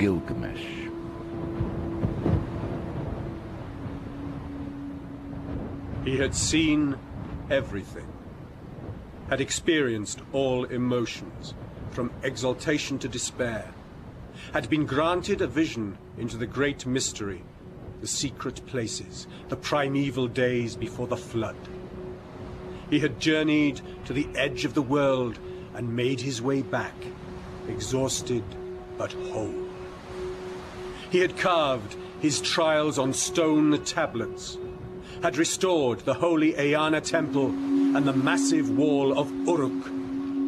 Gilgamesh. He had seen everything, had experienced all emotions, from exaltation to despair, had been granted a vision into the great mystery, the secret places, the primeval days before the flood. He had journeyed to the edge of the world and made his way back, exhausted but whole. He had carved his trials on stone tablets, had restored the holy Eanna temple and the massive wall of Uruk,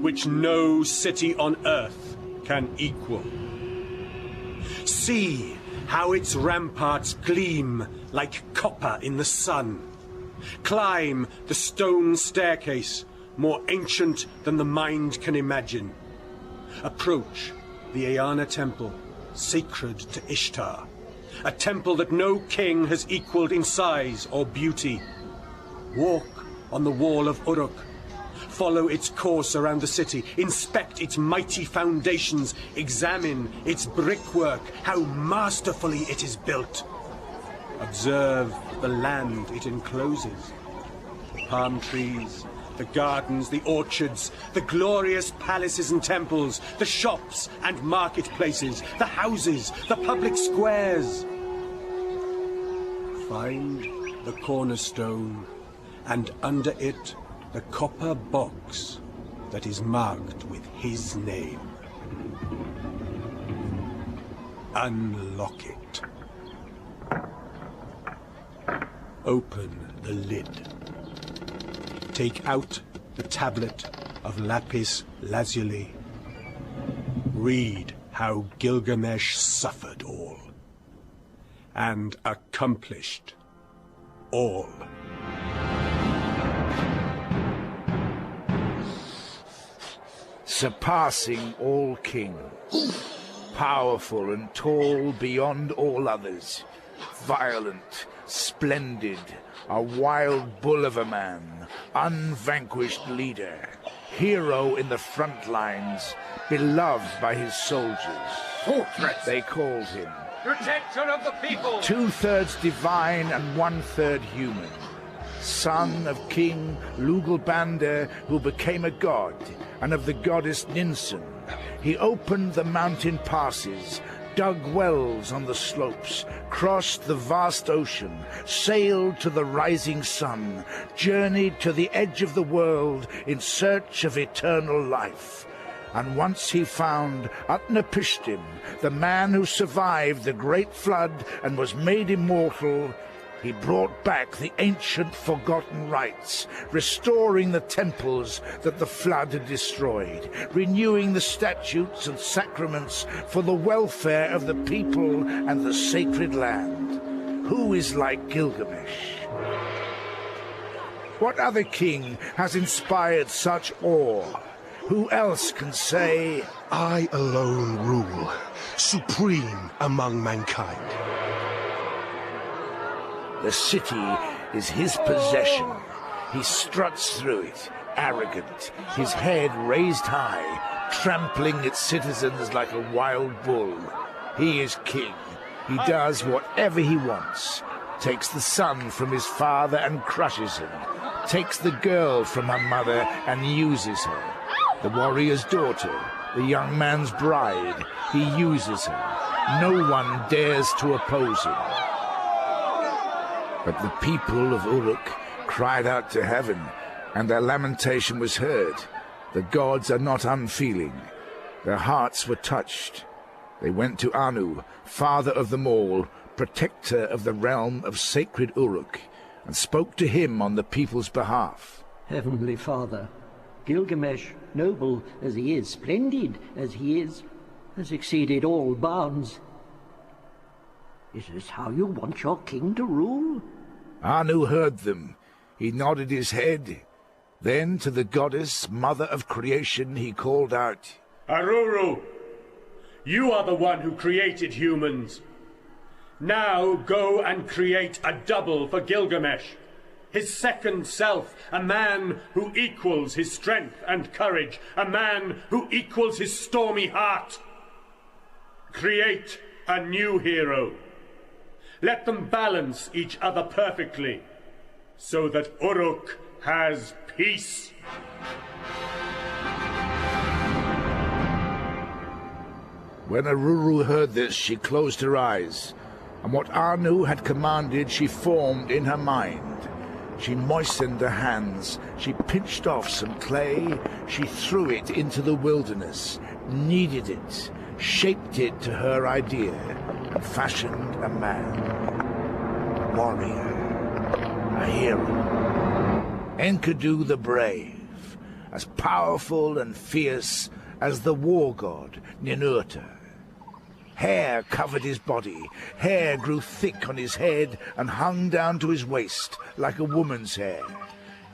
which no city on earth can equal. See how its ramparts gleam like copper in the sun. Climb the stone staircase, more ancient than the mind can imagine. Approach the Eanna temple, sacred to Ishtar. A temple that no king has equaled in size or beauty. Walk on the wall of Uruk. Follow its course around the city. Inspect its mighty foundations. Examine its brickwork, how masterfully it is built. Observe the land it encloses. The palm trees, the gardens, the orchards, the glorious palaces and temples, the shops and marketplaces, the houses, the public squares. Find the cornerstone, and under it the copper box that is marked with his name. Unlock it. Open the lid. Take out the tablet of lapis lazuli. Read how Gilgamesh suffered all, and accomplished all. Surpassing all kings, powerful and tall beyond all others, violent, splendid, a wild bull of a man, unvanquished leader, hero in the front lines, beloved by his soldiers. Fortress! They called him. Protection of the people! 2/3 divine and 1/3 human. Son of King Lugalbanda, who became a god, and of the goddess Ninsun. He opened the mountain passes, dug wells on the slopes, crossed the vast ocean, sailed to the rising sun, journeyed to the edge of the world in search of eternal life. And once he found Utnapishtim, the man who survived the great flood and was made immortal, he brought back the ancient forgotten rites, restoring the temples that the flood had destroyed, renewing the statutes and sacraments for the welfare of the people and the sacred land. Who is like Gilgamesh? What other king has inspired such awe? Who else can say, I alone rule, supreme among mankind. The city is his possession. He struts through it, arrogant, his head raised high, trampling its citizens like a wild bull. He is king. He does whatever he wants. Takes the son from his father and crushes him. Takes the girl from her mother and uses her. The warrior's daughter, the young man's bride, he uses her. No one dares to oppose him. But the people of Uruk cried out to heaven, and their lamentation was heard. The gods are not unfeeling. Their hearts were touched. They went to Anu, father of them all, protector of the realm of sacred Uruk, and spoke to him on the people's behalf. Heavenly Father, Gilgamesh, noble as he is, splendid as he is, has exceeded all bounds. Is this how you want your king to rule? Anu heard them. He nodded his head. Then to the goddess, mother of creation, he called out, Aruru, you are the one who created humans. Now go and create a double for Gilgamesh, his second self, a man who equals his strength and courage, a man who equals his stormy heart. Create a new hero. Let them balance each other perfectly, so that Uruk has peace. When Aruru heard this, she closed her eyes, and what Anu had commanded she formed in her mind. She moistened her hands, she pinched off some clay, she threw it into the wilderness, kneaded it, shaped it to her idea, and fashioned a man, a warrior, a hero. Enkidu the brave, as powerful and fierce as the war god Ninurta. Hair covered his body, hair grew thick on his head and hung down to his waist like a woman's hair.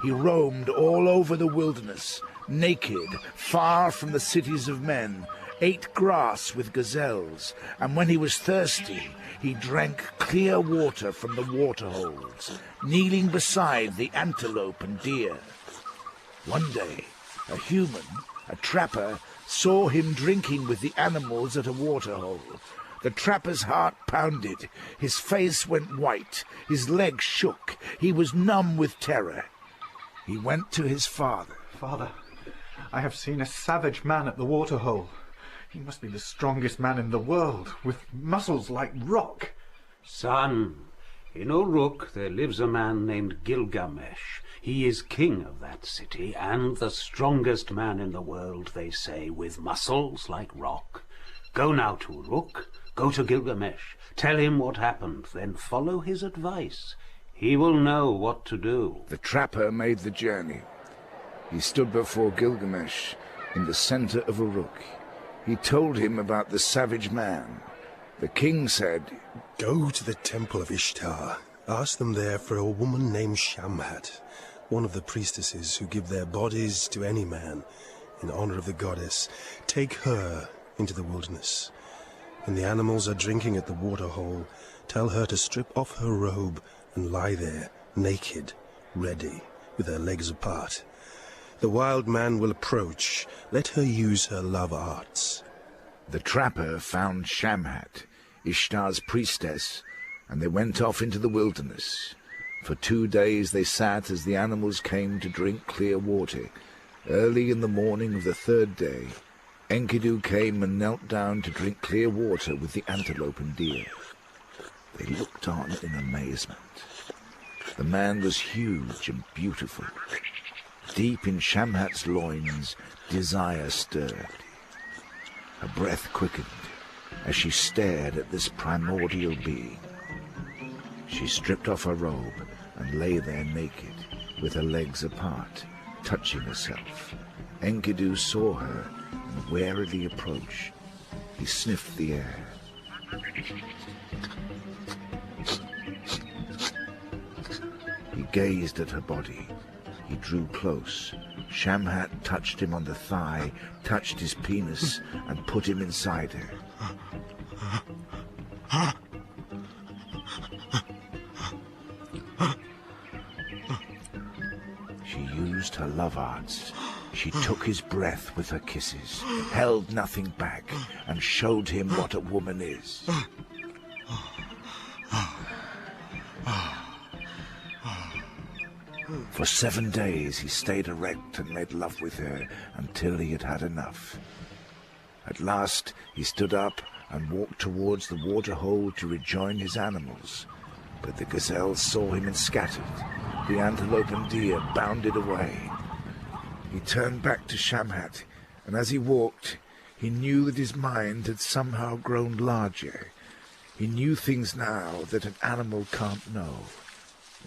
He roamed all over the wilderness, naked, far from the cities of men, ate grass with gazelles, and when he was thirsty, he drank clear water from the waterholes, kneeling beside the antelope and deer. One day, a human, a trapper, saw him drinking with the animals at a waterhole. The trapper's heart pounded, his face went white, his legs shook, he was numb with terror. He went to his father. Father, I have seen a savage man at the waterhole. He must be the strongest man in the world, with muscles like rock. Son, in Uruk there lives a man named Gilgamesh. He is king of that city, and the strongest man in the world, they say, with muscles like rock. Go now to Uruk, go to Gilgamesh, tell him what happened, then follow his advice. He will know what to do. The trapper made the journey. He stood before Gilgamesh in the center of Uruk. He told him about the savage man. The king said, "Go to the temple of Ishtar. Ask them there for a woman named Shamhat, one of the priestesses who give their bodies to any man in honor of the goddess. Take her into the wilderness. When the animals are drinking at the waterhole, tell her to strip off her robe and lie there, naked, ready, with her legs apart. The wild man will approach. Let her use her love arts." The trapper found Shamhat, Ishtar's priestess, and they went off into the wilderness. For 2 days they sat as the animals came to drink clear water. Early in the morning of the 3rd day, Enkidu came and knelt down to drink clear water with the antelope and deer. They looked on in amazement. The man was huge and beautiful. Deep in Shamhat's loins, desire stirred. Her breath quickened as she stared at this primordial being. She stripped off her robe and lay there naked, with her legs apart, touching herself. Enkidu saw her and warily approached. He sniffed the air. He gazed at her body. He drew close. Shamhat touched him on the thigh, touched his penis, and put him inside her. She used her love arts. She took his breath with her kisses, held nothing back, and showed him what a woman is. For 7 days he stayed erect and made love with her until he had had enough. At last he stood up and walked towards the waterhole to rejoin his animals. But the gazelles saw him and scattered. The antelope and deer bounded away. He turned back to Shamhat, and as he walked, he knew that his mind had somehow grown larger. He knew things now that an animal can't know.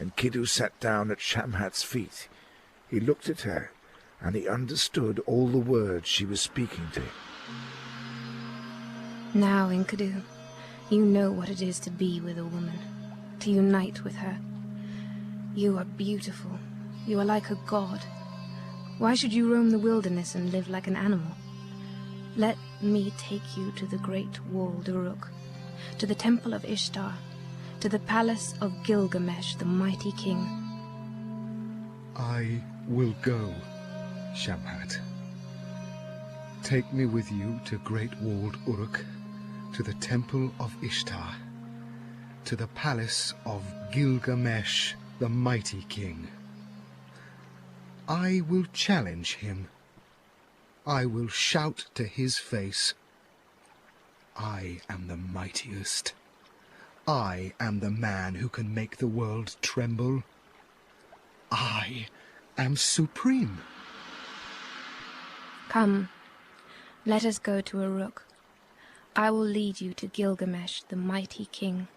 Enkidu sat down at Shamhat's feet. He looked at her, and he understood all the words she was speaking to him. Now, Enkidu, you know what it is to be with a woman, to unite with her. You are beautiful. You are like a god. Why should you roam the wilderness and live like an animal? Let me take you to the great walled Uruk, to the temple of Ishtar, to the palace of Gilgamesh, the mighty king. I will go, Shamhat. Take me with you to Great Walled Uruk. to the temple of Ishtar, to the palace of Gilgamesh, the mighty king. I will challenge him. I will shout to his face, I am the mightiest. I am the man who can make the world tremble. I am supreme. Come, let us go to Uruk. I will lead you to Gilgamesh, the mighty king.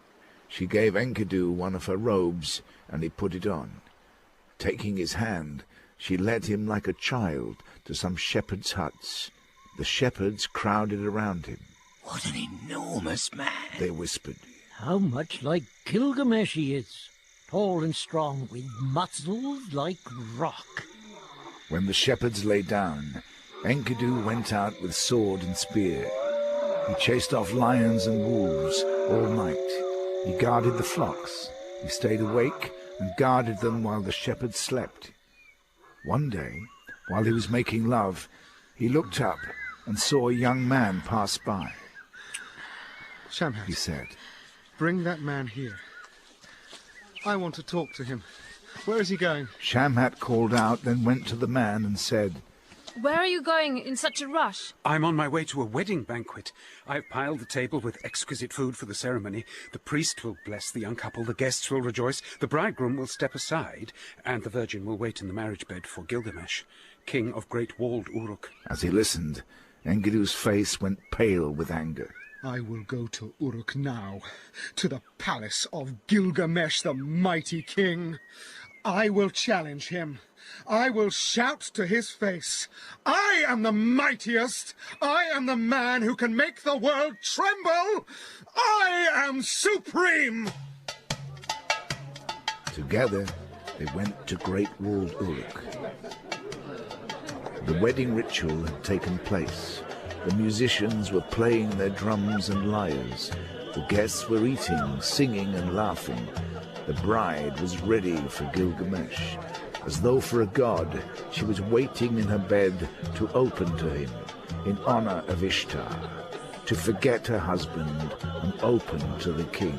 She gave Enkidu one of her robes, and he put it on. Taking his hand, she led him like a child to some shepherds' huts. The shepherds crowded around him. What an enormous man, they whispered. How much like Gilgamesh he is, tall and strong, with muscles like rock. When the shepherds lay down, Enkidu went out with sword and spear. He chased off lions and wolves all night. He guarded the flocks. He stayed awake and guarded them while the shepherds slept. One day, while he was making love, he looked up and saw a young man pass by. Shamhat, he said, bring that man here. I want to talk to him. Where is he going? Shamhat called out, then went to the man and said, Where are you going in such a rush? I'm on my way to a wedding banquet. I've piled the table with exquisite food for the ceremony. The priest will bless the young couple, the guests will rejoice, the bridegroom will step aside, and the virgin will wait in the marriage bed for Gilgamesh, king of great walled Uruk. As he listened, Enkidu's face went pale with anger. I will go to Uruk now, to the palace of Gilgamesh, the mighty king. I will challenge him. I will shout to his face, I am the mightiest. I am the man who can make the world tremble. I am supreme. Together, they went to Great Walled Uruk. The wedding ritual had taken place. The musicians were playing their drums and lyres. The guests were eating, singing, and laughing. The bride was ready for Gilgamesh. As though for a god, she was waiting in her bed to open to him, in honor of Ishtar, to forget her husband and open to the king.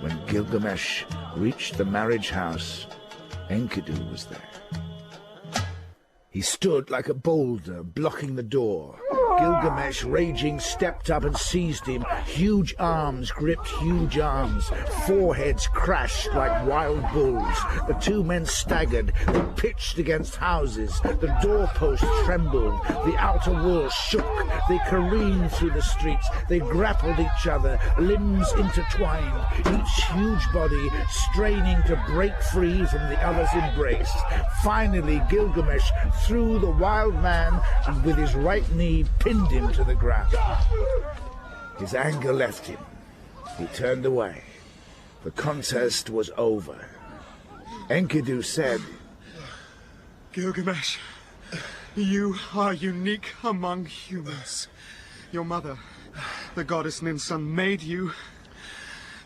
When Gilgamesh reached the marriage house, Enkidu was there. He stood like a boulder, blocking the door. Gilgamesh, raging, stepped up and seized him. Huge arms gripped huge arms. Foreheads crashed like wild bulls. The two men staggered. They pitched against houses. The doorpost trembled. The outer wall shook. They careened through the streets. They grappled each other, limbs intertwined, each huge body straining to break free from the other's embrace. Finally, Gilgamesh threw the wild man and with his right knee pinned him to the ground. His anger left him. He turned away. The contest was over. Enkidu said, Gilgamesh, you are unique among humans. Your mother, the goddess Ninsun, made you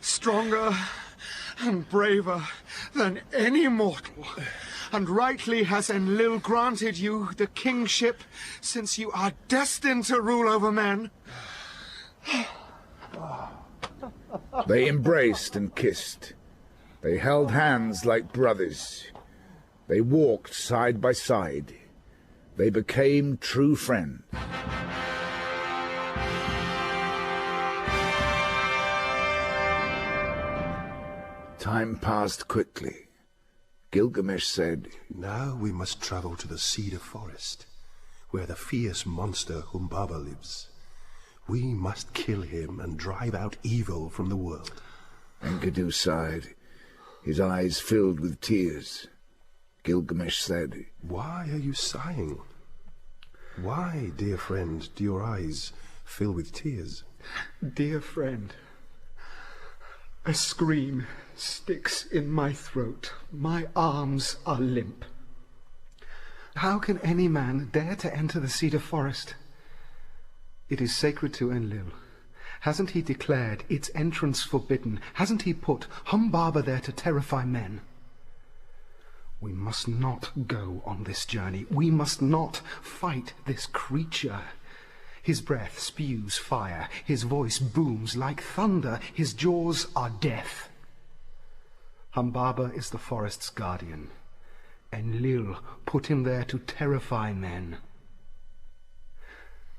stronger and braver than any mortal. And rightly has Enlil granted you the kingship, since you are destined to rule over men. They embraced and kissed. They held hands like brothers. They walked side by side. They became true friends. Time passed quickly. Gilgamesh said, Now we must travel to the cedar forest, where the fierce monster Humbaba lives. We must kill him and drive out evil from the world. Enkidu sighed. His eyes filled with tears. Gilgamesh said, Why are you sighing? Why, dear friend, do your eyes fill with tears? Dear friend, a scream sticks in my throat. My arms are limp. How can any man dare to enter the cedar forest? It is sacred to Enlil. Hasn't he declared its entrance forbidden? Hasn't he put Humbaba there to terrify men? We must not go on this journey. We must not fight this creature. His breath spews fire, his voice booms like thunder, his jaws are death. Humbaba is the forest's guardian. Enlil put him there to terrify men.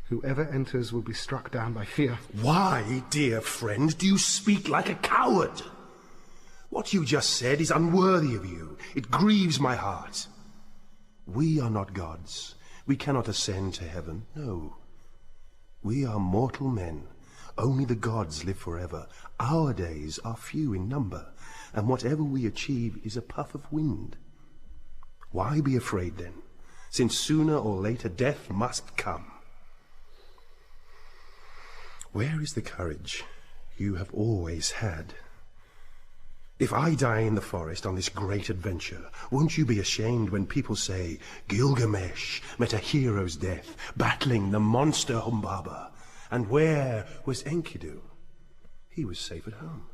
Whoever enters will be struck down by fear. Why, dear friend, do you speak like a coward? What you just said is unworthy of you. It grieves my heart. We are not gods. We cannot ascend to heaven. No. We are mortal men. Only the gods live forever. Our days are few in number, and whatever we achieve is a puff of wind. Why be afraid then, since sooner or later death must come? Where is the courage you have always had? If I die in the forest on this great adventure, won't you be ashamed when people say, Gilgamesh met a hero's death, battling the monster Humbaba? And where was Enkidu? He was safe at home.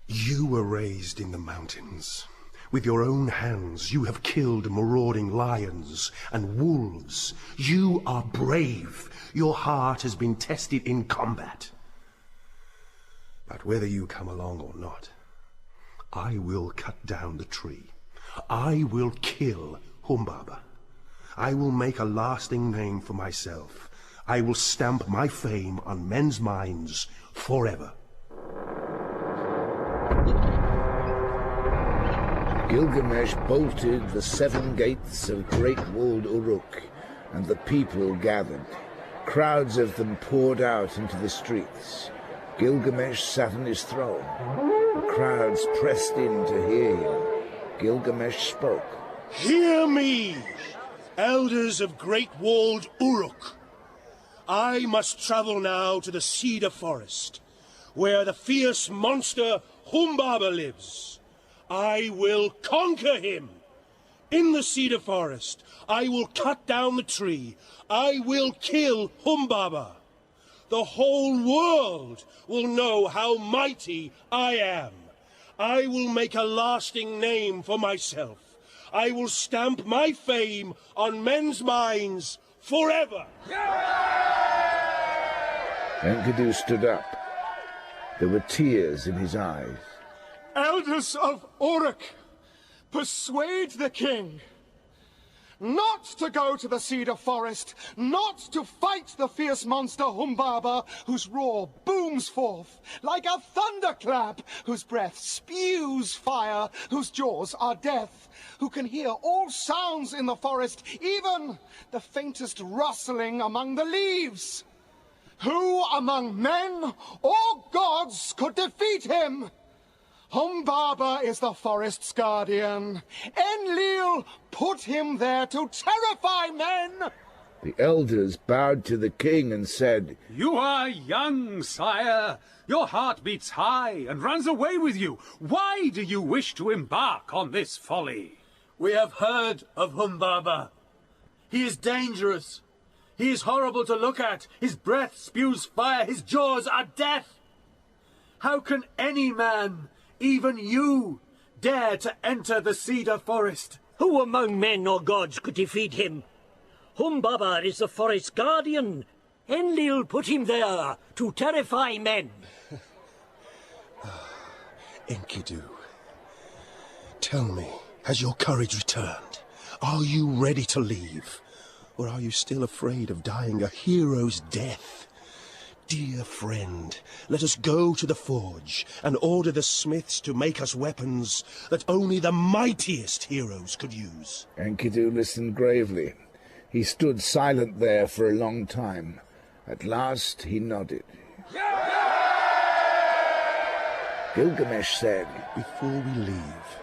You were raised in the mountains. With your own hands you have killed marauding lions and wolves. You are brave. Your heart has been tested in combat. But whether you come along or not, I will cut down the tree. I will kill Humbaba. I will make a lasting name for myself. I will stamp my fame on men's minds forever. Gilgamesh bolted the 7 gates of Great Walled Uruk, and the people gathered. Crowds of them poured out into the streets. Gilgamesh sat on his throne. The crowds pressed in to hear him. Gilgamesh spoke. Hear me, elders of Great Walled Uruk. I must travel now to the cedar forest, where the fierce monster Humbaba lives. I will conquer him. In the cedar forest, I will cut down the tree. I will kill Humbaba. The whole world will know how mighty I am. I will make a lasting name for myself. I will stamp my fame on men's minds forever. Enkidu stood up. There were tears in his eyes. Elders of Uruk, persuade the king not to go to the cedar forest, not to fight the fierce monster Humbaba, whose roar booms forth like a thunderclap, whose breath spews fire, whose jaws are death, who can hear all sounds in the forest, even the faintest rustling among the leaves. Who among men or gods could defeat him? Humbaba is the forest's guardian. Enlil put him there to terrify men. The elders bowed to the king and said, You are young, sire. Your heart beats high and runs away with you. Why do you wish to embark on this folly? We have heard of Humbaba. He is dangerous. He is horrible to look at. His breath spews fire. His jaws are death. How can any man, even you, dare to enter the cedar forest? Who among men or gods could defeat him? Humbaba is the forest's guardian. Enlil put him there to terrify men. Enkidu, tell me, has your courage returned? Are you ready to leave? Or are you still afraid of dying a hero's death? Dear friend, let us go to the forge and order the smiths to make us weapons that only the mightiest heroes could use. Enkidu listened gravely. He stood silent there for a long time. At last he nodded. Gilgamesh said, Before we leave,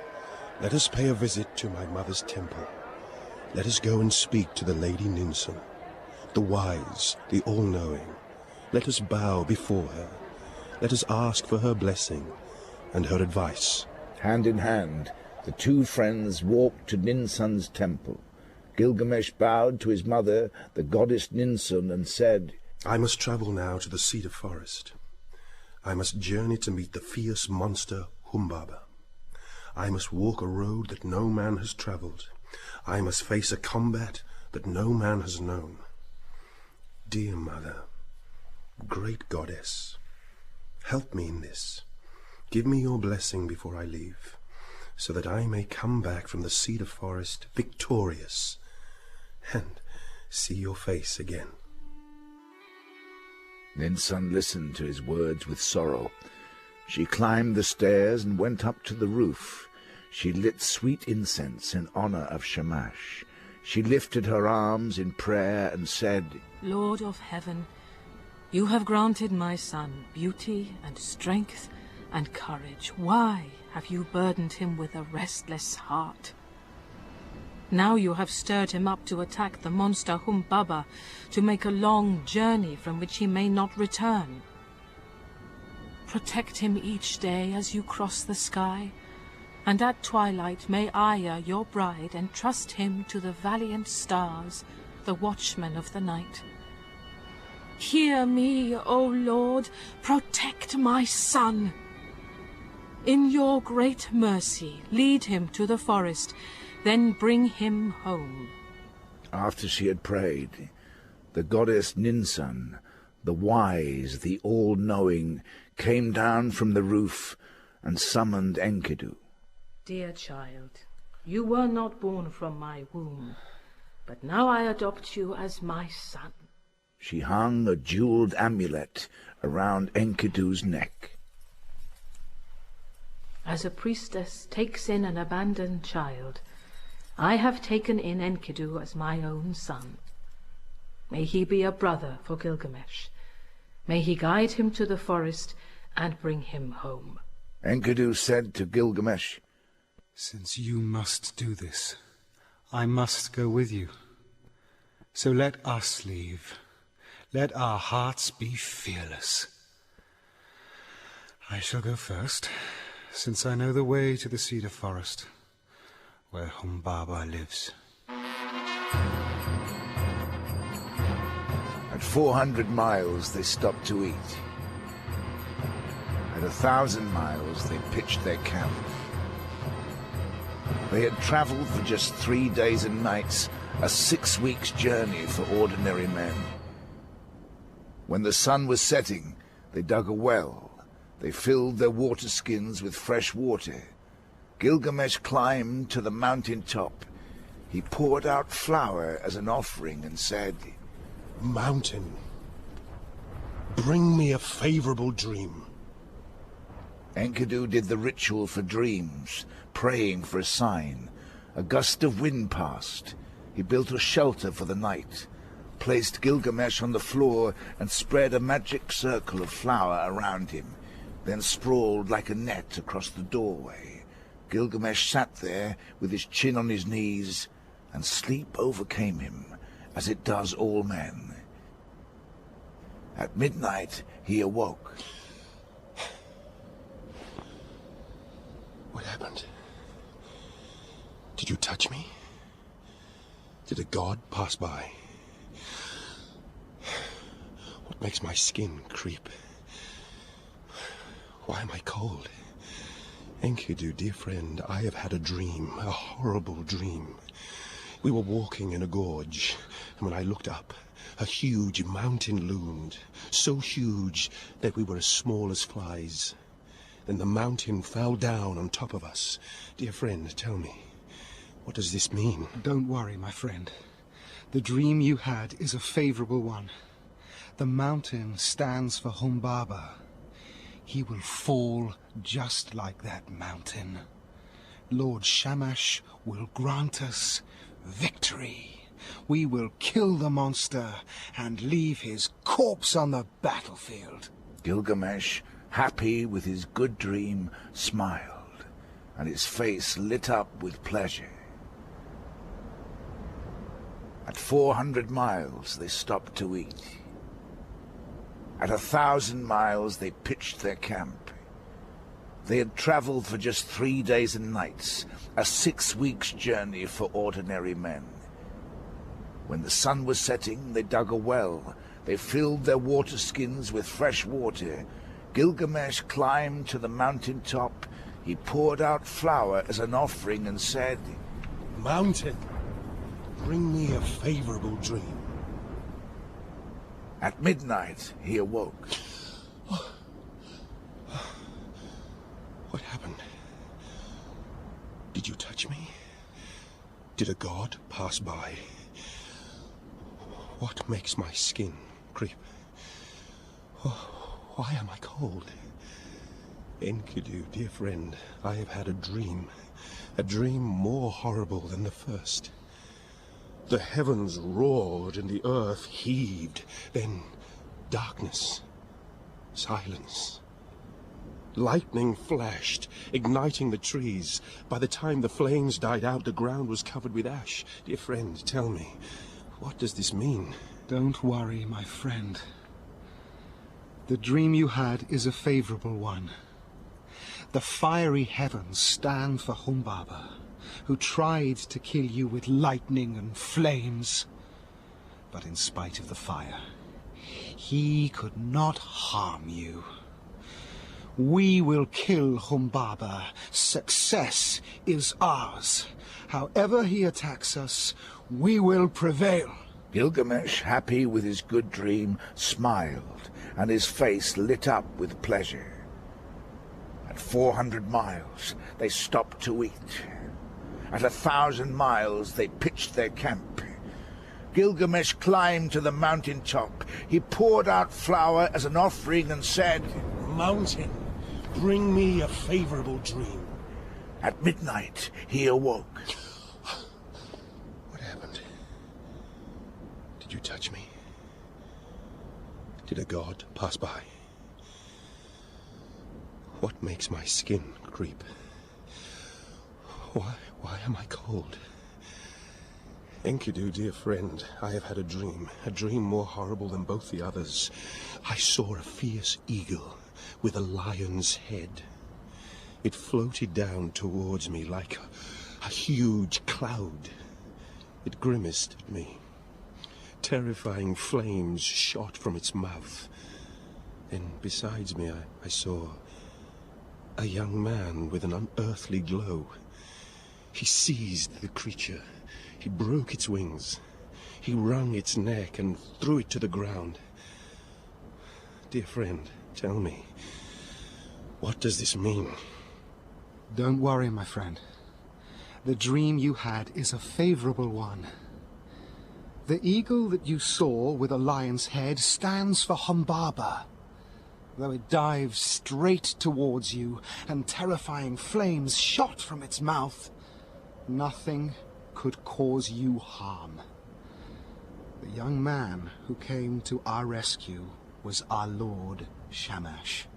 let us pay a visit to my mother's temple. Let us go and speak to the Lady Ninsun, the wise, the all-knowing. Let us bow before her. Let us ask for her blessing and her advice. Hand in hand, the two friends walked to Ninsun's temple. Gilgamesh bowed to his mother, the goddess Ninsun, and said, I must travel now to the cedar forest. I must journey to meet the fierce monster Humbaba. I must walk a road that no man has travelled. I must face a combat that no man has known. Dear Mother, great goddess, help me in this. Give me your blessing before I leave, so that I may come back from the cedar forest victorious and see your face again. Ninsun listened to his words with sorrow. She climbed the stairs and went up to the roof. She lit sweet incense in honor of Shamash. She lifted her arms in prayer and said, Lord of heaven, you have granted my son beauty and strength and courage. Why have you burdened him with a restless heart? Now you have stirred him up to attack the monster Humbaba, to make a long journey from which he may not return. Protect him each day as you cross the sky, and at twilight may Aya, your bride, entrust him to the valiant stars, the watchmen of the night. Hear me, O Lord, protect my son. In your great mercy, lead him to the forest, then bring him home. After she had prayed, the goddess Ninsun, the wise, the all-knowing, came down from the roof and summoned Enkidu. Dear child, you were not born from my womb, but now I adopt you as my son. She hung a jeweled amulet around Enkidu's neck. As a priestess takes in an abandoned child, I have taken in Enkidu as my own son. May he be a brother for Gilgamesh. May he guide him to the forest and bring him home. Enkidu said to Gilgamesh, Since you must do this, I must go with you. So let us leave. Let our hearts be fearless. I shall go first, since I know the way to the cedar forest, where Humbaba lives. At 400 miles they stopped to eat. At 1,000 miles they pitched their camp. They had travelled for just 3 days and nights, a 6 weeks' journey for ordinary men. When the sun was setting, they dug a well. They filled their water skins with fresh water. Gilgamesh climbed to the mountain top. He poured out flour as an offering and said, Mountain, bring me a favorable dream. Enkidu did the ritual for dreams, praying for a sign. A gust of wind passed. He built a shelter for the night, placed Gilgamesh on the floor and spread a magic circle of flour around him, then sprawled like a net across the doorway. Gilgamesh sat there with his chin on his knees, and sleep overcame him, as it does all men. At midnight he awoke. What happened? Did you touch me? Did a god pass by? What makes my skin creep? Why am I cold? Enkidu, dear friend, I have had a dream, a horrible dream. We were walking in a gorge, and when I looked up, a huge mountain loomed, so huge that we were as small as flies. Then the mountain fell down on top of us. Dear friend, tell me, what does this mean? Don't worry, my friend. The dream you had is a favorable one. The mountain stands for Humbaba. He will fall just like that mountain. Lord Shamash will grant us victory. We will kill the monster and leave his corpse on the battlefield. Gilgamesh, happy with his good dream, smiled, and his face lit up with pleasure. At 400 miles they stopped to eat. At 1,000 miles they pitched their camp. They had travelled for just 3 days and nights, a 6 weeks' journey for ordinary men. When the sun was setting, they dug a well. They filled their water skins with fresh water. Gilgamesh climbed to the mountain top. He poured out flour as an offering and said, Mountain, bring me a favorable dream. At midnight, he awoke. What happened? Did you touch me? Did a god pass by? What makes my skin creep? Why am I cold? Enkidu, dear friend, I have had a dream more horrible than the first. The heavens roared and the earth heaved, then darkness, silence. Lightning flashed, igniting the trees. By the time the flames died out, the ground was covered with ash. Dear friend, tell me, what does this mean? Don't worry, my friend. The dream you had is a favorable one. The fiery heavens stand for Humbaba, who tried to kill you with lightning and flames. But in spite of the fire, he could not harm you. We will kill Humbaba. Success is ours. However he attacks us, we will prevail. Gilgamesh, happy with his good dream, smiled, and his face lit up with pleasure. At 400 miles, they stopped to eat. At 1,000 miles, they pitched their camp. Gilgamesh climbed to the mountain top. He poured out flour as an offering and said, Mountain, bring me a favorable dream. At midnight, he awoke. What happened? Did you touch me? Did a god pass by? What makes my skin creep? Why am I cold? Enkidu, dear friend, I have had a dream more horrible than both the others. I saw a fierce eagle with a lion's head. It floated down towards me like a huge cloud. It grimaced at me. Terrifying flames shot from its mouth. Then besides me I saw a young man with an unearthly glow. He seized the creature. He broke its wings. He wrung its neck and threw it to the ground. Dear friend, tell me, what does this mean? Don't worry, my friend. The dream you had is a favorable one. The eagle that you saw with a lion's head stands for Humbaba. Though it dives straight towards you and terrifying flames shot from its mouth, nothing could cause you harm. The young man who came to our rescue was our Lord Shamash.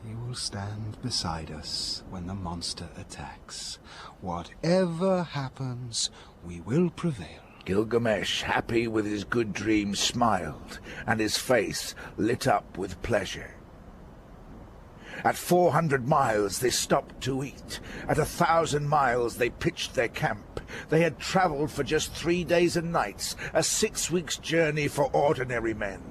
He will stand beside us when the monster attacks. Whatever happens, we will prevail. Gilgamesh, happy with his good dream, smiled, and his face lit up with pleasure. At 400 miles, they stopped to eat. At 1,000 miles, they pitched their camp. They had traveled for just 3 days and nights, a 6 weeks' journey for ordinary men.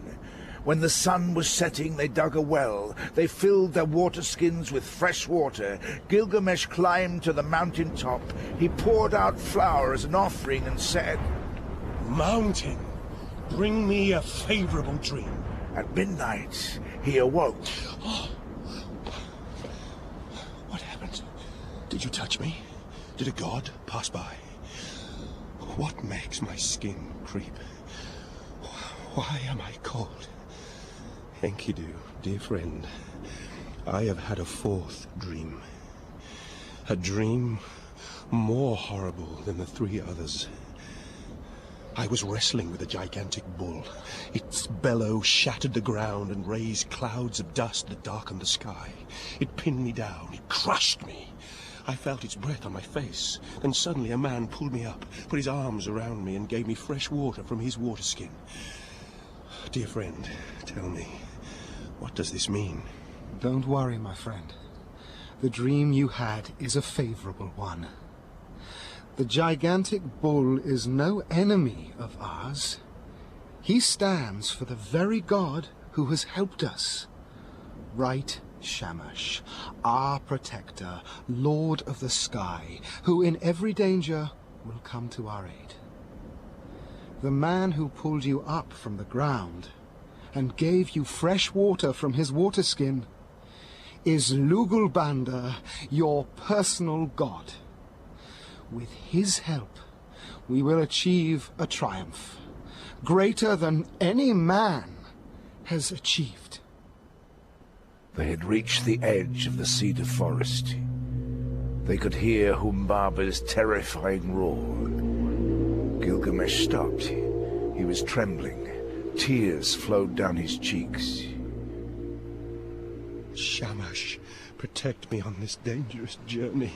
When the sun was setting, they dug a well. They filled their water-skins with fresh water. Gilgamesh climbed to the mountain top. He poured out flour as an offering and said, Mountain, bring me a favorable dream. At midnight, he awoke. What happened? Did you touch me? Did a god pass by? What makes my skin creep? Why am I cold? Enkidu, dear friend, I have had a fourth dream. A dream more horrible than the 3 others. I was wrestling with a gigantic bull. Its bellow shattered the ground and raised clouds of dust that darkened the sky. It pinned me down. It crushed me. I felt its breath on my face. Then suddenly a man pulled me up, put his arms around me and gave me fresh water from his water skin. Dear friend, tell me, what does this mean? Don't worry, my friend. The dream you had is a favorable one. The gigantic bull is no enemy of ours. He stands for the very God who has helped us. Right Shamash, our protector, Lord of the Sky, who in every danger will come to our aid. The man who pulled you up from the ground and gave you fresh water from his water skin is Lugalbanda, your personal god. With his help, we will achieve a triumph greater than any man has achieved. They had reached the edge of the cedar forest. They could hear Humbaba's terrifying roar. Gilgamesh stopped. He was trembling. Tears flowed down his cheeks. Shamash, protect me on this dangerous journey.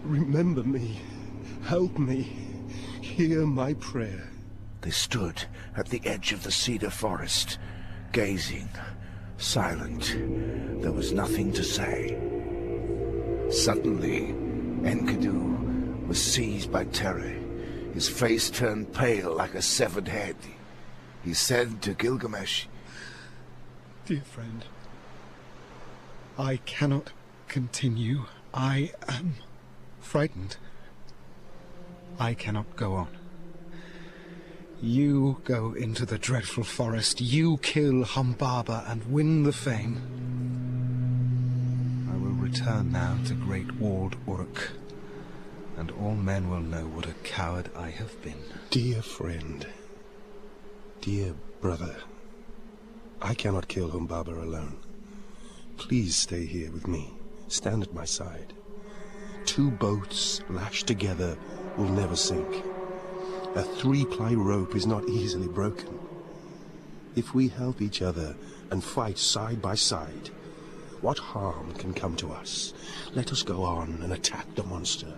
Remember me. Help me. Hear my prayer. They stood at the edge of the cedar forest, gazing, silent. There was nothing to say. Suddenly, Enkidu was seized by terror. His face turned pale like a severed head. He said to Gilgamesh, Dear friend, I cannot continue. I am frightened. I cannot go on. You go into the dreadful forest. You kill Humbaba and win the fame. I will return now to Great Walled Uruk, and all men will know what a coward I have been. Dear friend, dear brother, I cannot kill Humbaba alone. Please stay here with me. Stand at my side. 2 boats lashed together will never sink. A 3-ply rope is not easily broken. If we help each other and fight side by side, what harm can come to us? Let us go on and attack the monster.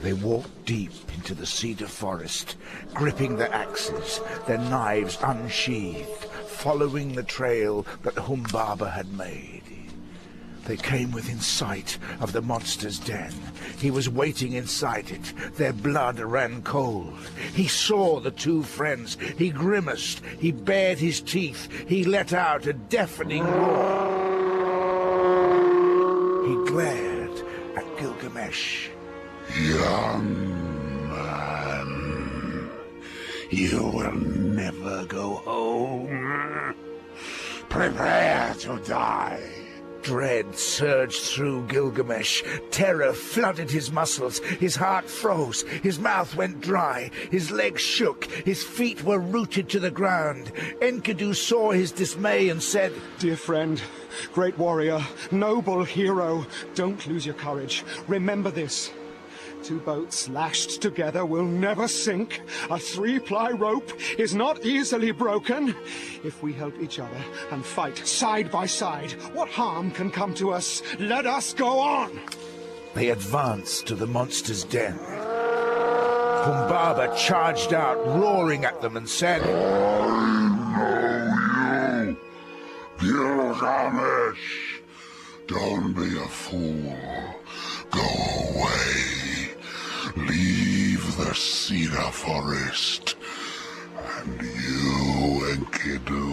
They walked deep into the cedar forest, gripping their axes, their knives unsheathed, following the trail that Humbaba had made. They came within sight of the monster's den. He was waiting inside it. Their blood ran cold. He saw the 2 friends. He grimaced. He bared his teeth. He let out a deafening roar. He glared at Gilgamesh. Young man, you will never go home. Prepare to die. Dread surged through Gilgamesh. Terror flooded his muscles. His heart froze. His mouth went dry. His legs shook. His feet were rooted to the ground. Enkidu saw his dismay and said, Dear friend, great warrior, noble hero, don't lose your courage. Remember this. 2 boats lashed together will never sink. A 3-ply rope is not easily broken. If we help each other and fight side by side, what harm can come to us? Let us go on! They advanced to the monster's den. Humbaba charged out, roaring at them, and said, I know you, Gilgamesh. Don't be a fool. Go away. Leave the cedar forest. And you, Enkidu,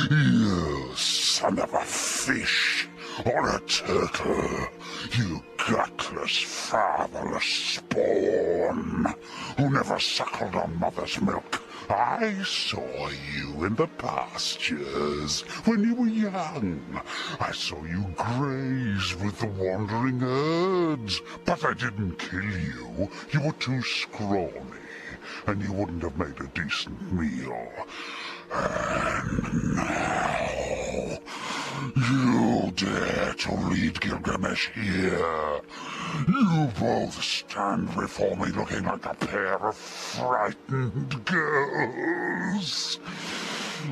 you son of a fish or a turtle, you gutless, fatherless spawn who never suckled on mother's milk. I saw you in the pastures when you were young. I saw you graze with the wandering herds, but I didn't kill you. You were too scrawny, and you wouldn't have made a decent meal. And now, you dare to lead Gilgamesh here? You both stand before me looking like a pair of frightened girls.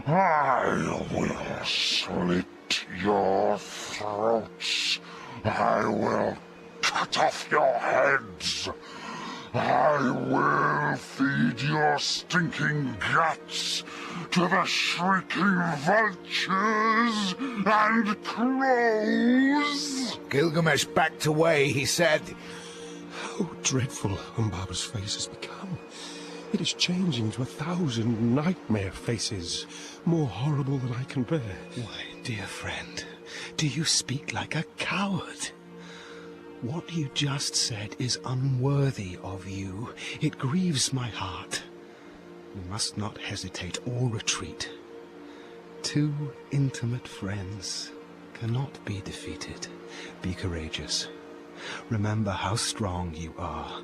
I will slit your throats. I will cut off your heads. I will feed your stinking guts to the shrieking vultures and crows. Gilgamesh backed away. He said, How dreadful Humbaba's face has become. It is changing to 1,000 nightmare faces, more horrible than I can bear. Why, dear friend, do you speak like a coward? What you just said is unworthy of you. It grieves my heart. You must not hesitate or retreat. Two intimate friends cannot be defeated. Be courageous. Remember how strong you are.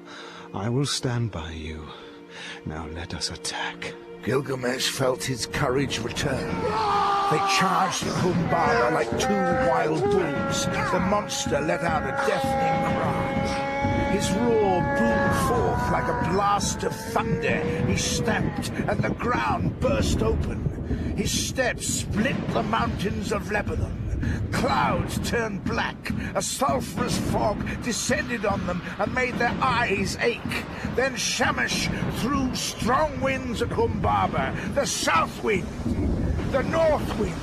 I will stand by you. Now let us attack. Gilgamesh felt his courage return. They charged at Humbaba like two wild bulls. The monster let out a deafening cry. His roar boomed forth like a blast of thunder. He stamped, and the ground burst open. His steps split the mountains of Lebanon. Clouds turned black. A sulphurous fog descended on them and made their eyes ache. Then Shamash threw strong winds at Humbaba. The south wind, the north wind,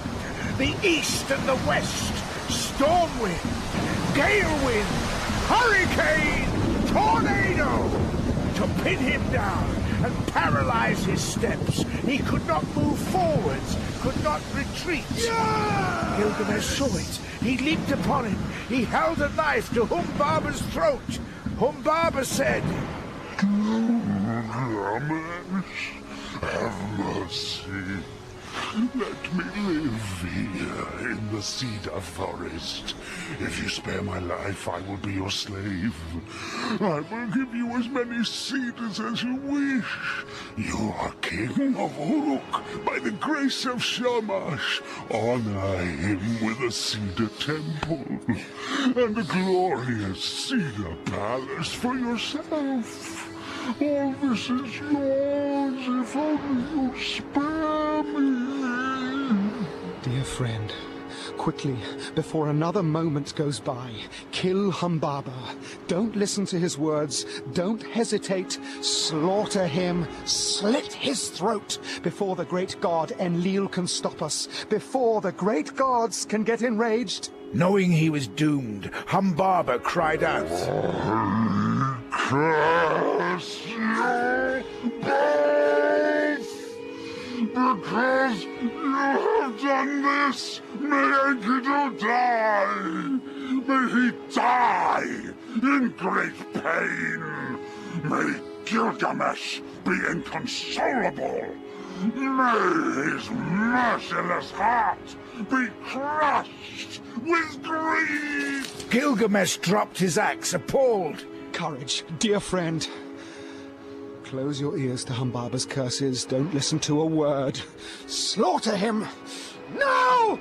the east and the west. Storm wind, gale wind, hurricane, tornado. To pin him down and paralyze his steps. He could not move forwards, could not retreat. Yeah! Gilgamesh saw it. He leaped upon him. He held a knife to Humbaba's throat. Humbaba said, Gilgamesh, have mercy. Let me live here in the cedar forest. If you spare my life, I will be your slave. I will give you as many cedars as you wish. You are king of Uruk by the grace of Shamash. Honor him with a cedar temple and a glorious cedar palace for yourself. All this is yours if only you spare me. Dear friend, quickly, before another moment goes by, kill Humbaba. Don't listen to his words. Don't hesitate. Slaughter him. Slit his throat before the great god Enlil can stop us. Before the great gods can get enraged. Knowing he was doomed, Humbaba cried out, Curse you both! Because you have done this, may Enkidu die! May he die in great pain! May Gilgamesh be inconsolable! May his merciless heart be crushed with grief! Gilgamesh dropped his axe, appalled. Courage, dear friend. Close your ears to Humbaba's curses. Don't listen to a word. Slaughter him! No!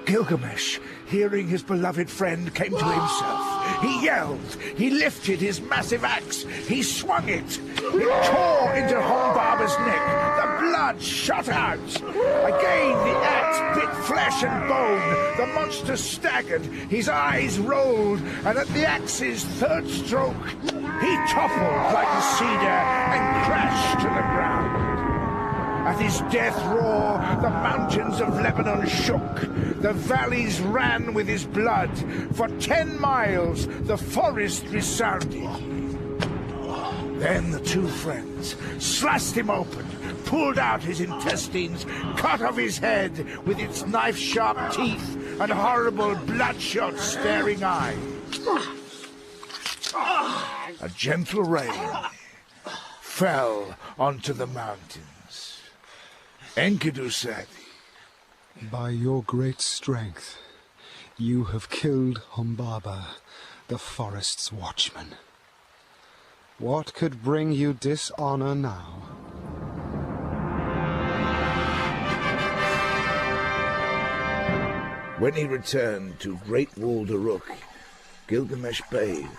Gilgamesh, hearing his beloved friend, came to himself. He yelled. He lifted his massive axe. He swung it. It tore into Humbaba's neck. The blood shot out. Again the axe bit flesh and bone. The monster staggered. His eyes rolled, and at the axe's third stroke, he toppled like a cedar and crashed to the ground. At his death roar, the mountains of Lebanon shook. The valleys ran with his blood. For 10 miles, the forest resounded. Then the two friends sliced him open, pulled out his intestines, cut off his head with its knife-sharp teeth and horrible bloodshot staring eyes. A gentle rain fell onto the mountains. Enkidu said, By your great strength, you have killed Humbaba, the forest's watchman. What could bring you dishonor now? When he returned to Great Walled Uruk, Gilgamesh bathed.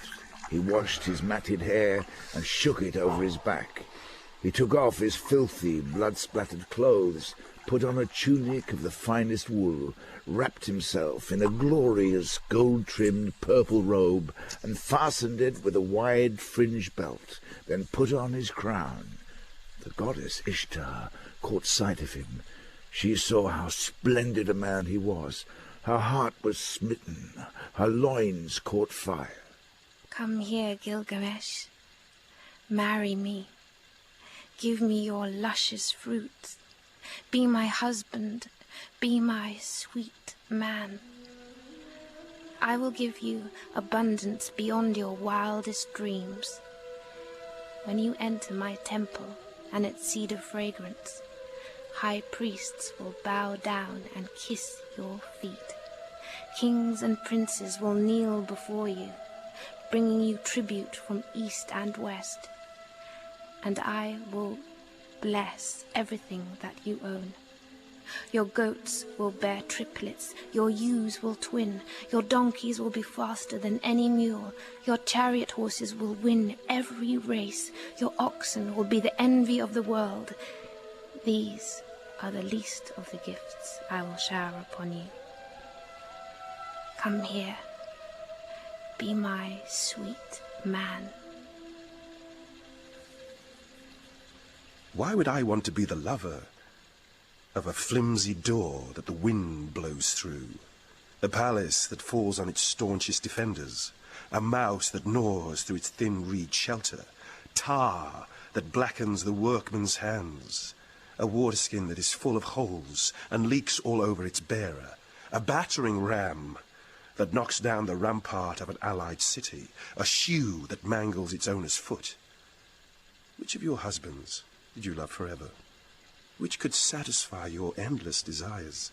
He washed his matted hair and shook it over his back. He took off his filthy, blood-splattered clothes, put on a tunic of the finest wool, wrapped himself in a glorious gold-trimmed purple robe, and fastened it with a wide fringe belt, then put on his crown. The goddess Ishtar caught sight of him. She saw how splendid a man he was. Her heart was smitten. Her loins caught fire. Come here, Gilgamesh. Marry me. Give me your luscious fruit. Be my husband. Be my sweet man. I will give you abundance beyond your wildest dreams. When you enter my temple and its cedar fragrance, high priests will bow down and kiss your feet. Kings and princes will kneel before you, bringing you tribute from east and west. And I will bless everything that you own. Your goats will bear triplets, your ewes will twin, your donkeys will be faster than any mule, your chariot horses will win every race, your oxen will be the envy of the world. These are the least of the gifts I will shower upon you. Come here, be my sweet man. Why would I want to be the lover of a flimsy door that the wind blows through, a palace that falls on its staunchest defenders, a mouse that gnaws through its thin reed shelter, tar that blackens the workman's hands, a waterskin that is full of holes and leaks all over its bearer, a battering ram that knocks down the rampart of an allied city, a shoe that mangles its owner's foot? Which of your husbands did you love forever? Which could satisfy your endless desires?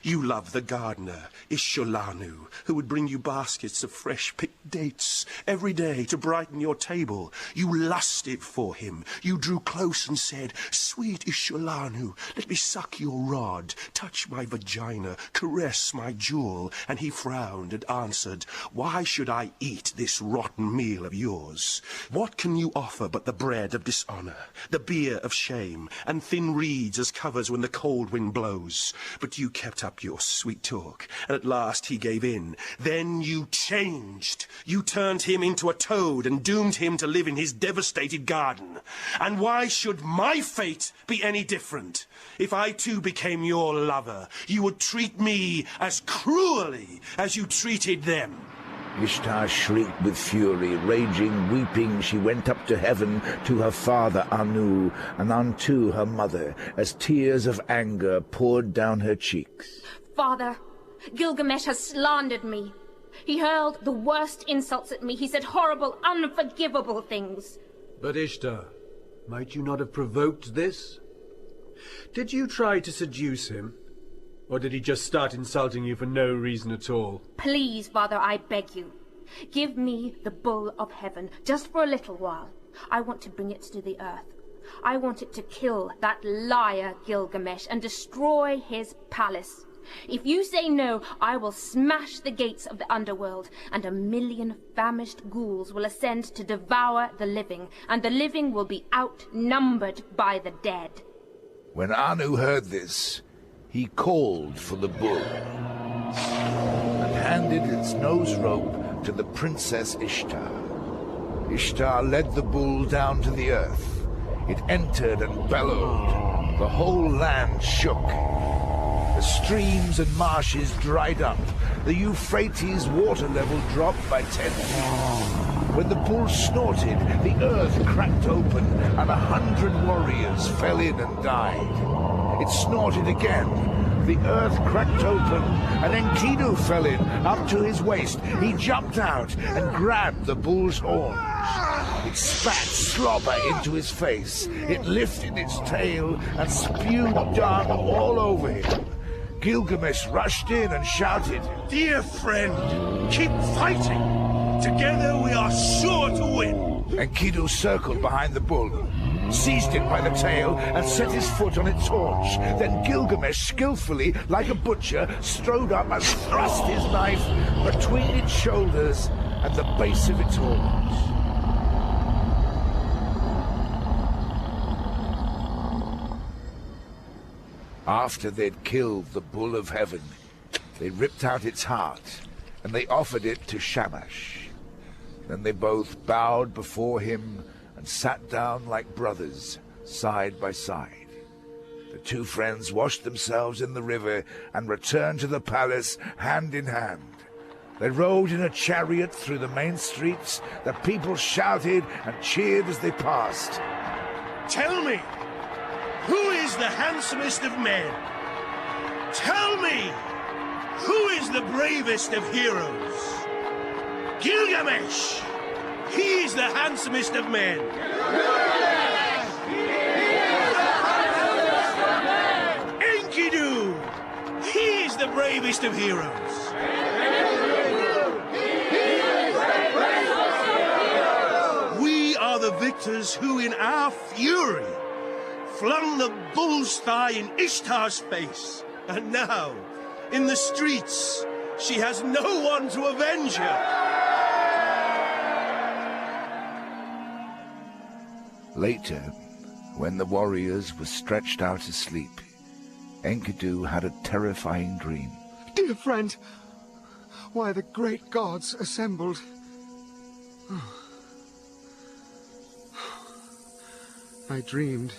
You loved the gardener, Ishtar, who would bring you baskets of fresh-picked dates every day to brighten your table. You lusted for him. You drew close and said, "Sweet Ishtar, let me suck your rod, touch my vagina, caress my jewel." And he frowned and answered, "Why should I eat this rotten meal of yours? What can you offer but the bread of dishonor, the beer of shame, and thin reeds as covers when the cold wind blows?" But you kept up your sweet talk, and at last he gave in. Then you changed. You turned him into a toad and doomed him to live in his devastated garden. And why should my fate be any different? If I too became your lover, you would treat me as cruelly as you treated them. Ishtar shrieked with fury, raging, weeping, she went up to heaven to her father Anu, and unto her mother, as tears of anger poured down her cheeks. Father, Gilgamesh has slandered me. He hurled the worst insults at me. He said horrible, unforgivable things. But Ishtar, might you not have provoked this? Did you try to seduce him? Or did he just start insulting you for no reason at all? Please, Father, I beg you. Give me the bull of heaven, just for a little while. I want to bring it to the earth. I want it to kill that liar Gilgamesh and destroy his palace. If you say no, I will smash the gates of the underworld, and 1,000,000 famished ghouls will ascend to devour the living, and the living will be outnumbered by the dead. When Anu heard this, he called for the bull and handed its nose rope to the Princess Ishtar. Ishtar led the bull down to the earth. It entered and bellowed. The whole land shook. The streams and marshes dried up. The Euphrates water level dropped by 10 feet. When the bull snorted, the earth cracked open, and 100 warriors fell in and died. It snorted again. The earth cracked open, and Enkidu fell in, up to his waist. He jumped out and grabbed the bull's horns. It spat slobber into his face. It lifted its tail and spewed dung all over him. Gilgamesh rushed in and shouted, "Dear friend, keep fighting! Together we are sure to win!" Enkidu circled behind the bull, seized it by the tail, and set his foot on its haunch. Then Gilgamesh, skillfully, like a butcher, strode up and thrust his knife between its shoulders and the base of its horns. After they'd killed the bull of heaven, they ripped out its heart, and they offered it to Shamash. Then they both bowed before him and sat down like brothers, side by side. The two friends washed themselves in the river and returned to the palace hand in hand. They rode in a chariot through the main streets. The people shouted and cheered as they passed. "Tell me, who is the handsomest of men? Tell me, Who is the bravest of heroes? Gilgamesh! He is the handsomest of men. Enkidu! He is the bravest of heroes. We are the victors who, in our fury, flung the bull's thigh in Ishtar's face. And now, in the streets, she has no one to avenge her. Later, when the warriors were stretched out asleep, Enkidu had a terrifying dream. Dear friend, why the great gods assembled. I dreamed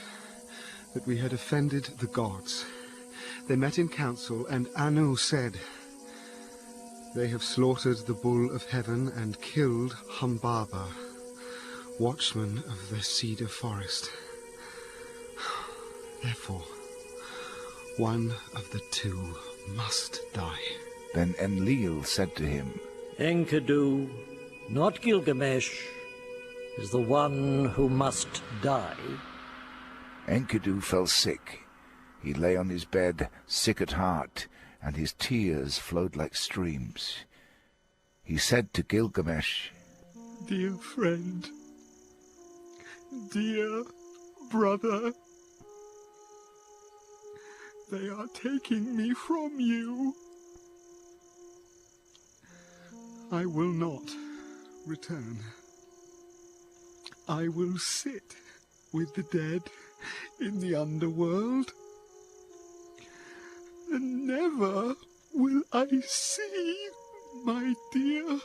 that we had offended the gods. They met in council, and Anu said, "They have slaughtered the bull of heaven and killed Humbaba, watchman of the cedar forest. Therefore, one of the two must die." Then Enlil said to him, Enkidu, not Gilgamesh, is the one who must die. Enkidu fell sick. He lay on his bed, sick at heart, and his tears flowed like streams. He said to Gilgamesh, "Dear friend, dear brother, they are taking me from you. I will not return. I will sit with the dead in the underworld, and never will I see my dear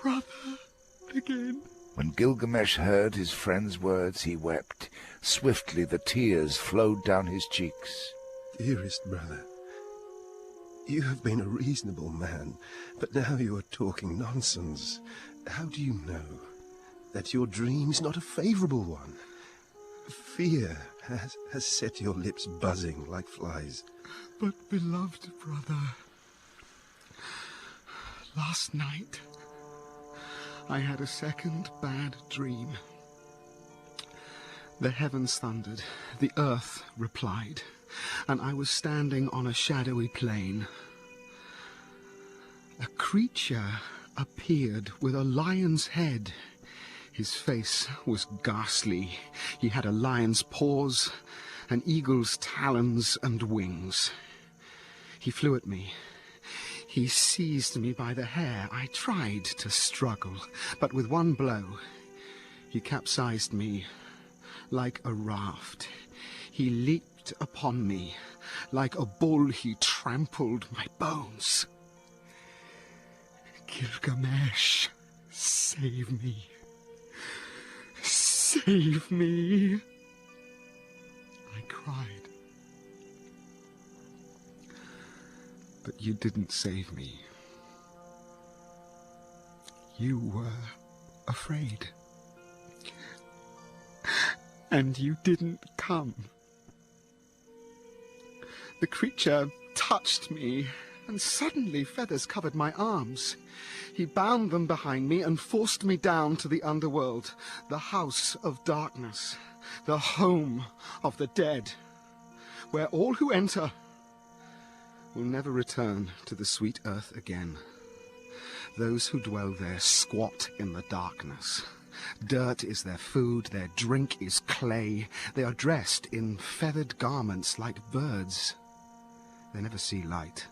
brother again." When Gilgamesh heard his friend's words, he wept. Swiftly the tears flowed down his cheeks. Dearest brother, you have been a reasonable man, but now you are talking nonsense. How do you know that your dream is not a favourable one? Fear has set your lips buzzing like flies. But, beloved brother, last night I had a second bad dream. The heavens thundered, the earth replied, and I was standing on a shadowy plain. A creature appeared with a lion's head. His face was ghastly. He had a lion's paws, an eagle's talons and wings. He flew at me. He seized me by the hair. I tried to struggle, but with one blow, he capsized me like a raft. He leaped upon me. Like a bull, he trampled my bones. Gilgamesh, save me. Save me. I cried. But you didn't save me. You were afraid. And you didn't come. The creature touched me, and suddenly feathers covered my arms. He bound them behind me and forced me down to the underworld, the house of darkness, the home of the dead, where all who enter will never return to the sweet earth again. Those who dwell there squat in the darkness. Dirt is their food, their drink is clay. They are dressed in feathered garments like birds. They never see light,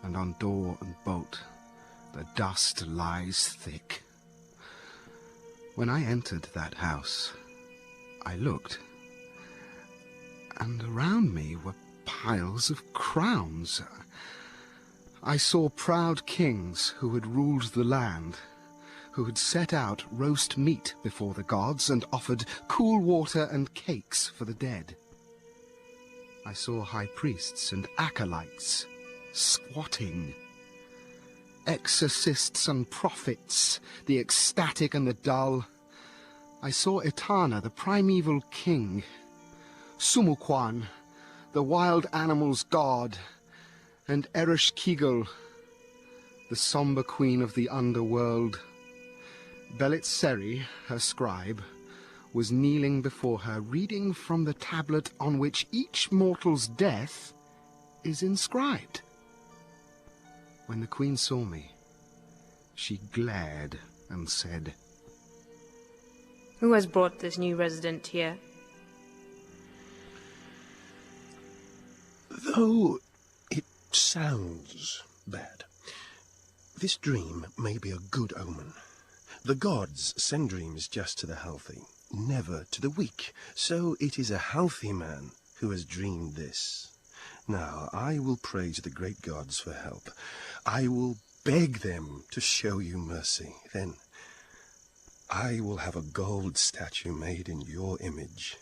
and on door and bolt the dust lies thick. When I entered that house, I looked, and around me were piles of crowns. I saw proud kings who had ruled the land, who had set out roast meat before the gods and offered cool water and cakes for the dead. I saw high priests and acolytes squatting, exorcists and prophets, the ecstatic and the dull. I saw Etana, the primeval king, Sumukwan, the wild animals' god, and Ereshkigal, the sombre queen of the underworld. Belitseri, her scribe, was kneeling before her, reading from the tablet on which each mortal's death is inscribed. When the queen saw me, she glared and said, "Who has brought this new resident here?" Though it sounds bad, this dream may be a good omen. The gods send dreams just to the healthy, never to the weak. So it is a healthy man who has dreamed this. Now I will pray to the great gods for help. I will beg them to show you mercy. Then I will have a gold statue made in your image.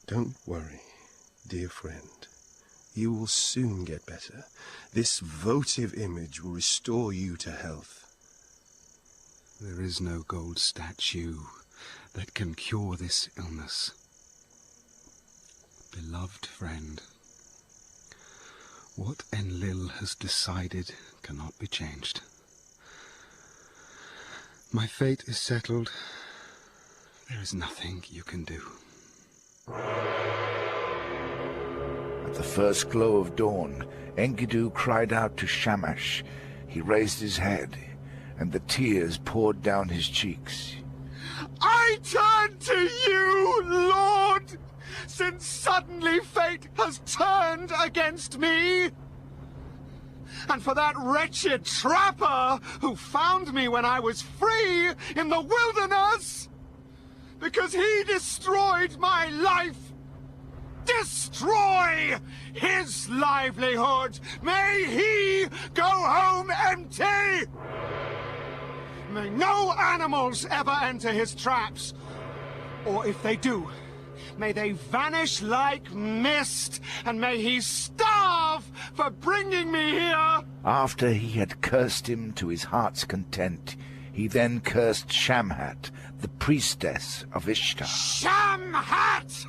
Don't worry, dear friend. You will soon get better. This votive image will restore you to health. There is no gold statue that can cure this illness. Beloved friend, what Enlil has decided cannot be changed. My fate is settled. There is nothing you can do. At the first glow of dawn, Enkidu cried out to Shamash. He raised his head, and the tears poured down his cheeks. I turn to you, Lord, since suddenly fate has turned against me. And for that wretched trapper who found me when I was free in the wilderness, because he destroyed my life. Destroy his livelihood. May he go home empty. May no animals ever enter his traps. Or if they do, may they vanish like mist, and may he starve for bringing me here. After he had cursed him to his heart's content, he then cursed Shamhat, the priestess of Ishtar. Shamhat!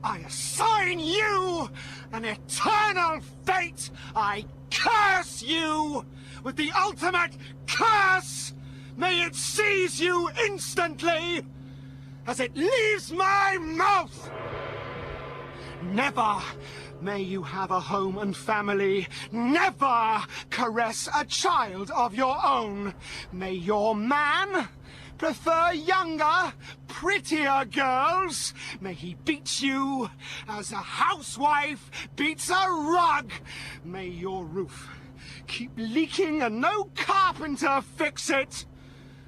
I assign you an eternal fate. I curse you with the ultimate curse. May it seize you instantly as it leaves my mouth. Never may you have a home and family. Never caress a child of your own. May your man prefer younger, prettier girls. May he beat you as a housewife beats a rug. May your roof keep leaking and no carpenter fix it.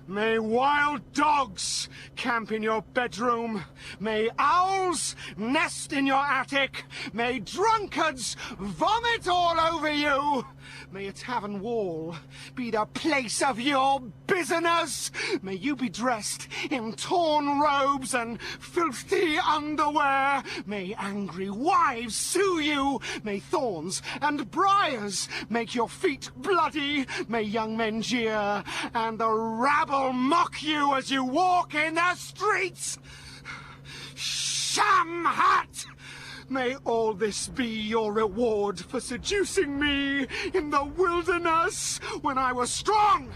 May wild dogs camp in your bedroom. May owls nest in your attic. May drunkards vomit all over you. May a tavern wall be the place of your business. May you be dressed in torn robes and filthy underwear. May angry wives sue you. May thorns and briars make your feet bloody. May young men jeer and the rabble mock you as you walk in the streets. Shamhat! May all this be your reward for seducing me in the wilderness when I was strong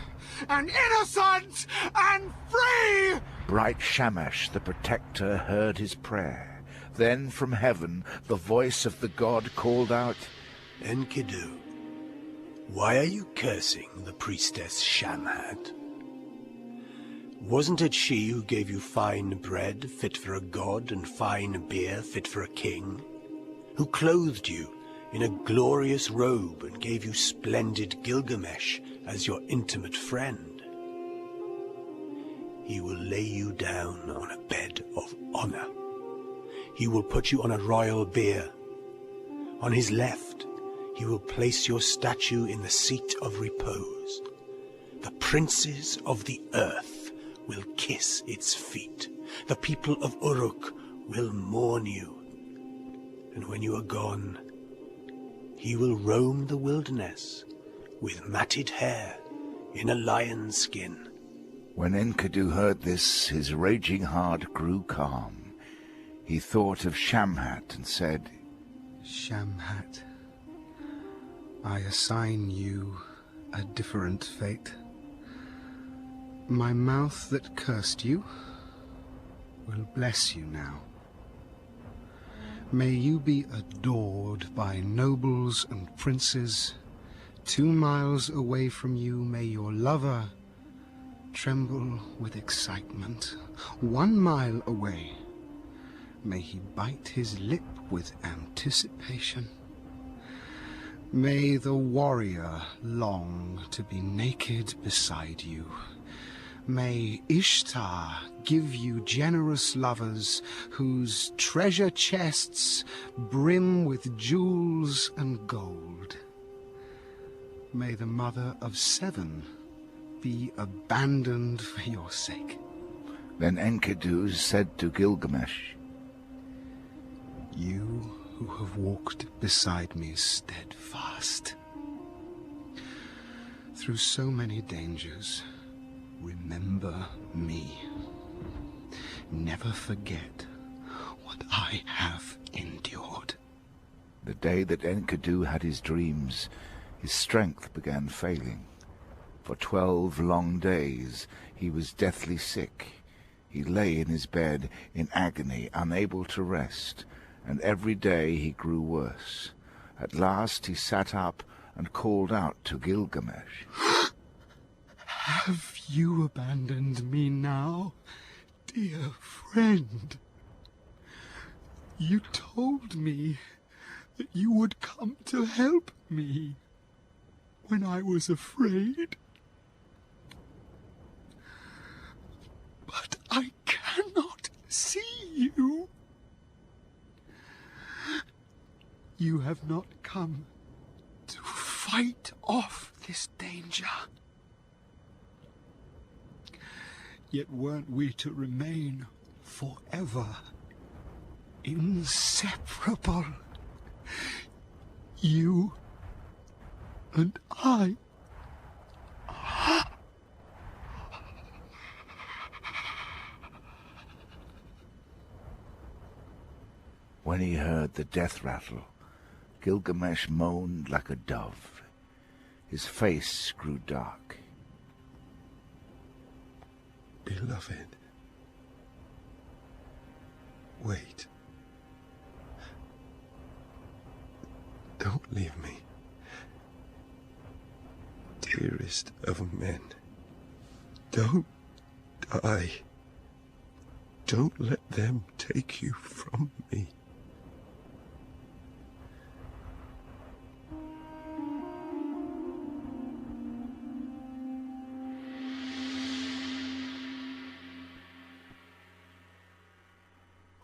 and innocent and free! Bright Shamash, the protector, heard his prayer. Then from heaven the voice of the god called out, Enkidu, why are you cursing the priestess Shamhat? Wasn't it she who gave you fine bread fit for a god and fine beer fit for a king? Who clothed you in a glorious robe and gave you splendid Gilgamesh as your intimate friend? He will lay you down on a bed of honor. He will put you on a royal bier. On his left, he will place your statue in the seat of repose. The princes of the earth will kiss its feet. The people of Uruk will mourn you. And when you are gone, he will roam the wilderness with matted hair in a lion's skin. When Enkidu heard this, his raging heart grew calm. He thought of Shamhat and said, Shamhat, I assign you a different fate. My mouth that cursed you will bless you now. May you be adored by nobles and princes. 2 miles away from you may your lover tremble with excitement. 1 mile away may he bite his lip with anticipation. May the warrior long to be naked beside you. May Ishtar give you generous lovers whose treasure chests brim with jewels and gold. May the mother of 7 be abandoned for your sake. Then Enkidu said to Gilgamesh, You who have walked beside me steadfast through so many dangers, remember me. Never forget what I have endured. The day that Enkidu had his dreams, his strength began failing. For 12 long days he was deathly sick. He lay in his bed in agony, unable to rest, and every day he grew worse. At last he sat up and called out to Gilgamesh. Have you abandoned me now, dear friend? You told me that you would come to help me when I was afraid. But I cannot see you. You have not come to fight off this danger. Yet weren't we to remain forever inseparable? You and I. When he heard the death rattle, Gilgamesh moaned like a dove. His face grew dark. Beloved, wait. Don't leave me. Dearest of men, don't die. Don't let them take you from me.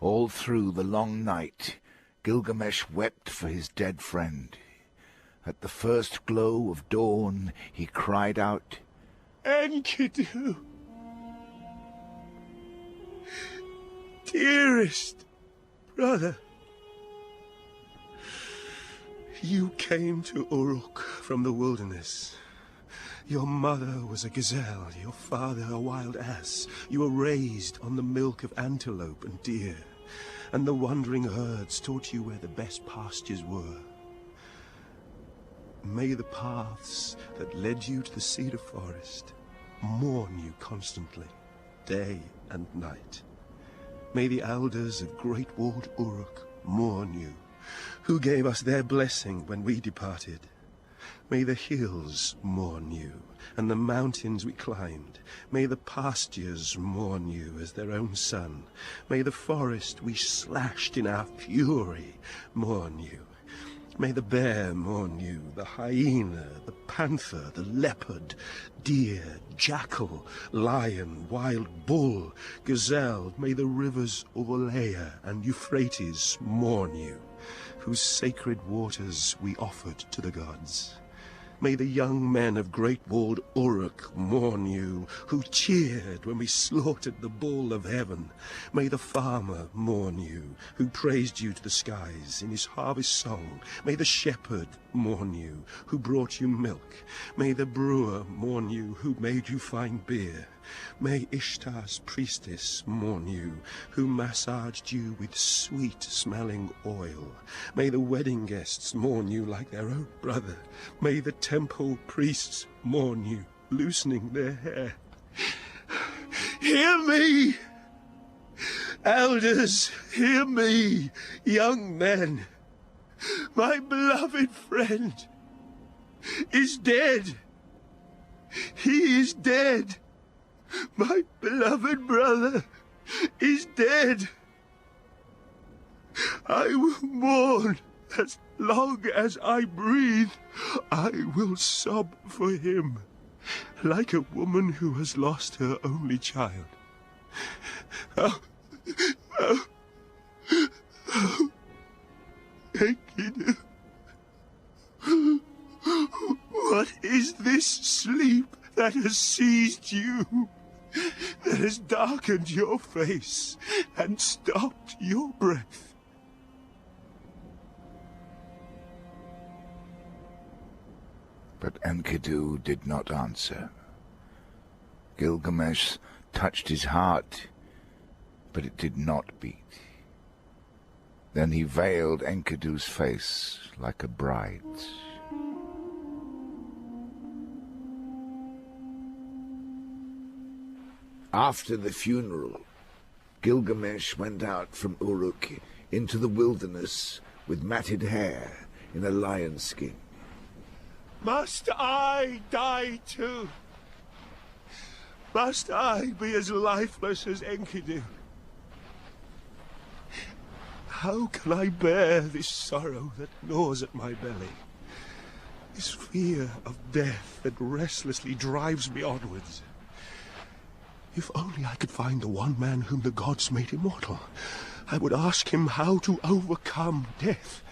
All through the long night, Gilgamesh wept for his dead friend. At the first glow of dawn, he cried out, Enkidu! Dearest brother! You came to Uruk from the wilderness. Your mother was a gazelle, your father a wild ass. You were raised on the milk of antelope and deer, and the wandering herds taught you where the best pastures were. May the paths that led you to the cedar forest mourn you constantly, day and night. May the elders of great walled Uruk mourn you, who gave us their blessing when we departed. May the hills mourn you, and the mountains we climbed. May the pastures mourn you as their own son. May the forest we slashed in our fury mourn you. May the bear mourn you, the hyena, the panther, the leopard, deer, jackal, lion, wild bull, gazelle. May the rivers Ovalea and Euphrates mourn you, whose sacred waters we offered to the gods. May the young men of great-walled Uruk mourn you, who cheered when we slaughtered the bull of heaven. May the farmer mourn you, who praised you to the skies in his harvest song. May the shepherd mourn you, who brought you milk. May the brewer mourn you, who made you fine beer. May Ishtar's priestess mourn you, who massaged you with sweet-smelling oil. May the wedding guests mourn you like their own brother. May the temple priests mourn you, loosening their hair. Hear me! Elders, hear me, young men. My beloved friend is dead. He is dead. My beloved brother is dead. I will mourn as long as I breathe. I will sob for him, like a woman who has lost her only child. Oh, oh, oh, Enkidu. What is this sleep that has seized you, that has darkened your face and stopped your breath? But Enkidu did not answer. Gilgamesh touched his heart, but it did not beat. Then he veiled Enkidu's face like a bride's. After the funeral, Gilgamesh went out from Uruk into the wilderness with matted hair in a lion skin. Must I die too? Must I be as lifeless as Enkidu? How can I bear this sorrow that gnaws at my belly? This fear of death that restlessly drives me onwards? If only I could find the one man whom the gods made immortal, I would ask him how to overcome death.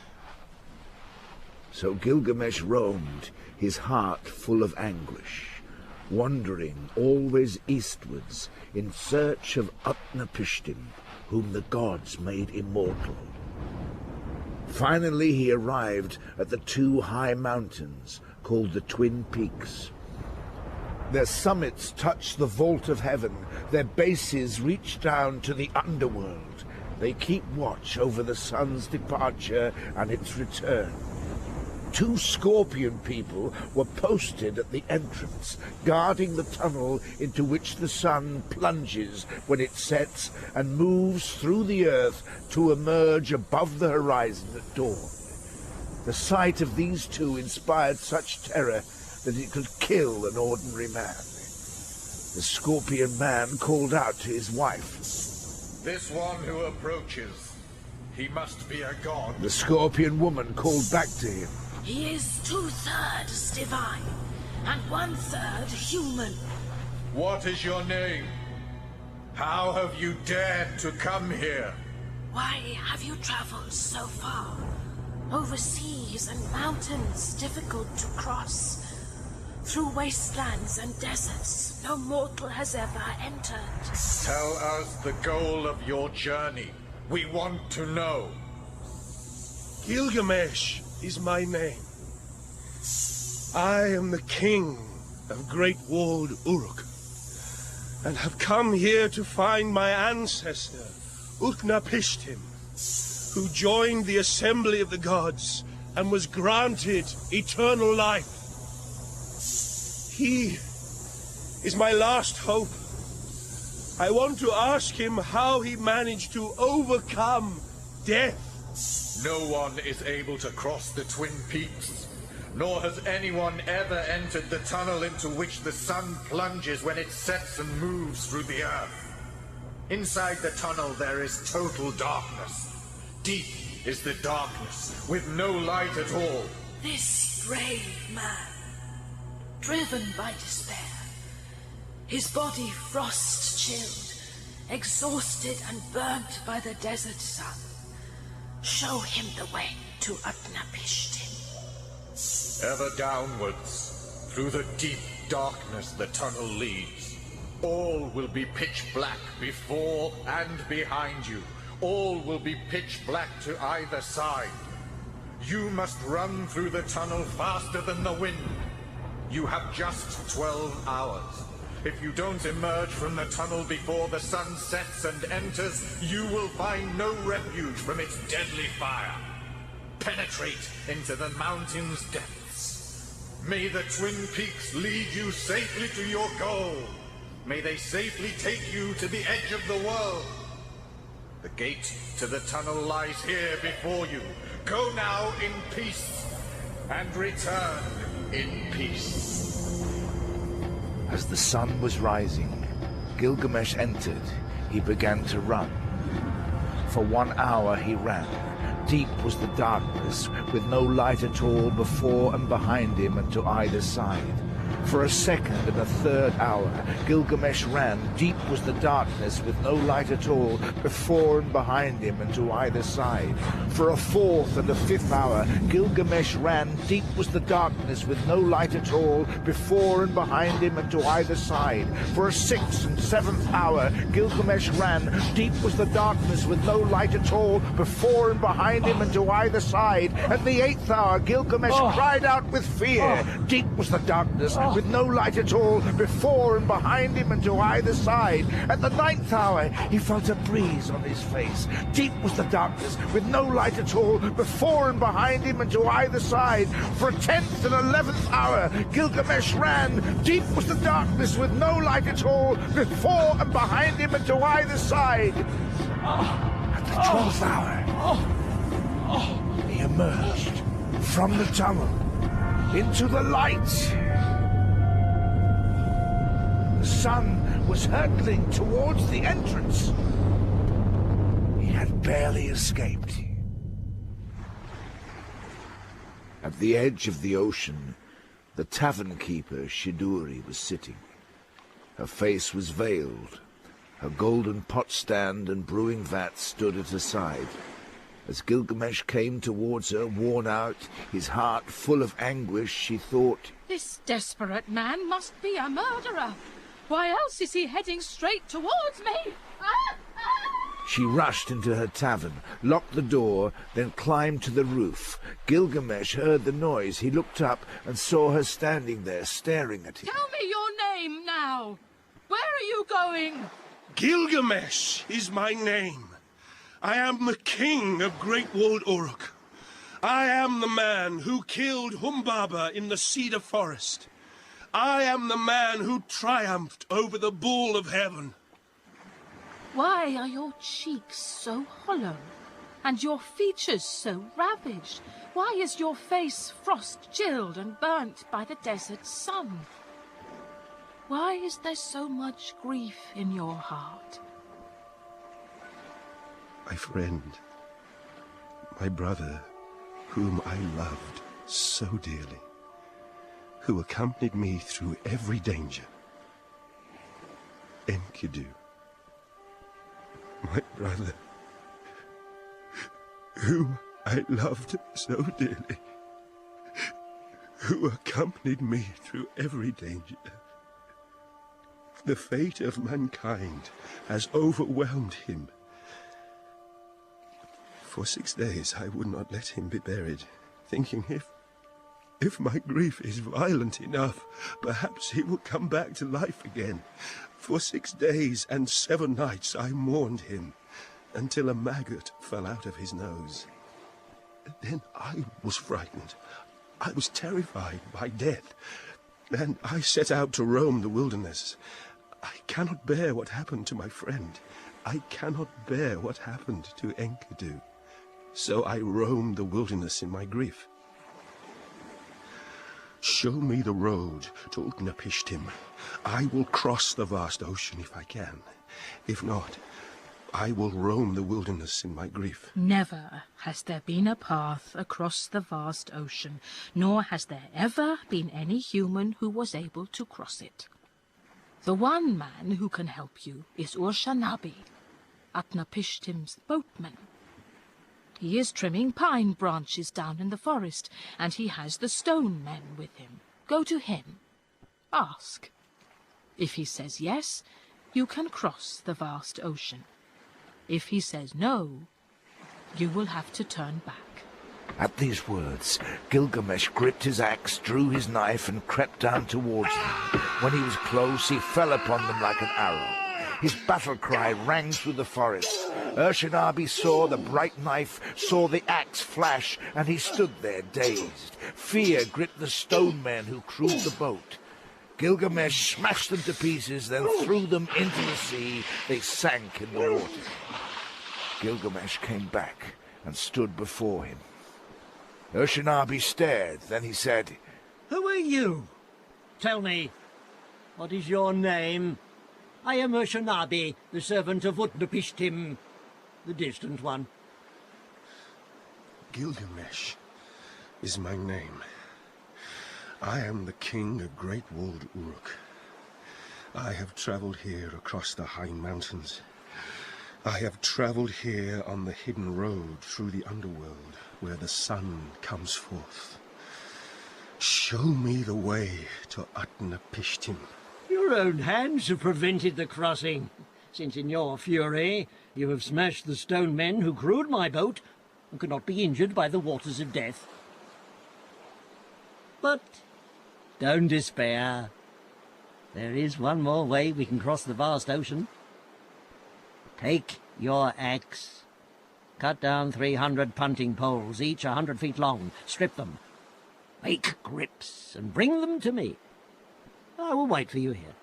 So Gilgamesh roamed, his heart full of anguish, wandering always eastwards in search of Utnapishtim, whom the gods made immortal. Finally he arrived at the two high mountains called the Twin Peaks. Their summits touch the vault of heaven, their bases reach down to the underworld. They keep watch over the sun's departure and its return. Two scorpion people were posted at the entrance, guarding the tunnel into which the sun plunges when it sets and moves through the earth to emerge above the horizon at dawn. The sight of these two inspired such terror that it could kill an ordinary man. The scorpion man called out to his wife. This one who approaches, he must be a god. The scorpion woman called back to him. He is 2/3 divine, and 1/3 human. What is your name? How have you dared to come here? Why have you traveled so far? Over seas and mountains difficult to cross. Through wastelands and deserts no mortal has ever entered. Tell us the goal of your journey. We want to know. Gilgamesh is my name. I am the king of Great Walled Uruk, and have come here to find my ancestor, Utnapishtim, who joined the assembly of the gods and was granted eternal life. He is my last hope. I want to ask him how he managed to overcome death. No one is able to cross the Twin Peaks, nor has anyone ever entered the tunnel into which the sun plunges when it sets and moves through the earth. Inside the tunnel there is total darkness. Deep is the darkness, with no light at all. This brave man, driven by despair, his body frost-chilled, exhausted and burnt by the desert sun. Show him the way to Utnapishtim. Ever downwards, through the deep darkness the tunnel leads. All will be pitch black before and behind you. All will be pitch black to either side. You must run through the tunnel faster than the wind. You have just 12 hours. If you don't emerge from the tunnel before the sun sets and enters, you will find no refuge from its deadly fire. Penetrate into the mountain's depths. May the Twin Peaks lead you safely to your goal. May they safely take you to the edge of the world. The gate to the tunnel lies here before you. Go now in peace, and return in peace. As the sun was rising, Gilgamesh entered. He began to run. For 1 hour he ran. Deep was the darkness, with no light at all before and behind him and to either side. For a second and a third hour, Gilgamesh ran. Deep was the darkness, with no light at all before and behind him and to either side. For a fourth and a fifth hour, Gilgamesh ran. Deep was the darkness, with no light at all before and behind him and to either side. For a sixth and seventh hour, Gilgamesh ran. Deep was the darkness, with no light at all before and behind him and to either side. At the eighth hour, Gilgamesh cried out with fear. Deep was the darkness, with no light at all before and behind him and to either side. At the ninth hour, he felt a breeze on his face. Deep was the darkness, with no light at all before and behind him and to either side. For a 10th and 11th hour, Gilgamesh ran. Deep was the darkness, with no light at all before and behind him and to either side. At the 12th hour, he emerged from the tunnel into the light. The sun was hurtling towards the entrance. He had barely escaped. At the edge of the ocean, the tavern keeper, Shiduri, was sitting. Her face was veiled. Her golden pot stand and brewing vat stood at her side. As Gilgamesh came towards her, worn out, his heart full of anguish, she thought, "This desperate man must be a murderer. Why else is he heading straight towards me?" She rushed into her tavern, locked the door, then climbed to the roof. Gilgamesh heard the noise. He looked up and saw her standing there, staring at him. "Tell me your name now. Where are you going?" Gilgamesh is my name. I am the king of Great Walled Uruk. I am the man who killed Humbaba in the cedar forest. I am the man who triumphed over the bull of heaven. Why are your cheeks so hollow, and your features so ravaged? Why is your face frost-chilled and burnt by the desert sun? Why is there so much grief in your heart? My friend, my brother, whom I loved so dearly, who accompanied me through every danger, Enkidu. My brother, whom I loved so dearly, who accompanied me through every danger. The fate of mankind has overwhelmed him. For 6 days I would not let him be buried, thinking if my grief is violent enough, perhaps he will come back to life again. For 6 days and 7 nights I mourned him, until a maggot fell out of his nose. Then I was frightened. I was terrified by death, and I set out to roam the wilderness. I cannot bear what happened to my friend. I cannot bear what happened to Enkidu. So I roamed the wilderness in my grief. Show me the road to Utnapishtim. I will cross the vast ocean if I can. If not, I will roam the wilderness in my grief. Never has there been a path across the vast ocean, nor has there ever been any human who was able to cross it. The one man who can help you is Urshanabi, Utnapishtim's boatman. He is trimming pine branches down in the forest, and he has the stone men with him. Go to him. Ask. If he says yes, you can cross the vast ocean. If he says no, you will have to turn back. At these words, Gilgamesh gripped his axe, drew his knife, and crept down towards them. When he was close, he fell upon them like an arrow. His battle cry rang through the forest. Urshanabi saw the bright knife, saw the axe flash, and he stood there dazed. Fear gripped the stone men who crewed the boat. Gilgamesh smashed them to pieces, then threw them into the sea. They sank in the water. Gilgamesh came back and stood before him. Urshanabi stared, then he said, "Who are you? Tell me, what is your name? I am Urshanabi, the servant of Utnapishtim, the distant one." Gilgamesh is my name. I am the king of great-walled Uruk. I have travelled here across the high mountains. I have travelled here on the hidden road through the underworld, where the sun comes forth. Show me the way to Utnapishtim. Your own hands have prevented the crossing, since in your fury you have smashed the stone men who crewed my boat and could not be injured by the waters of death. But don't despair. There is one more way we can cross the vast ocean. Take your axe. Cut down 300 punting poles, each 100 feet long. Strip them. Make grips and bring them to me. I will wait for you here.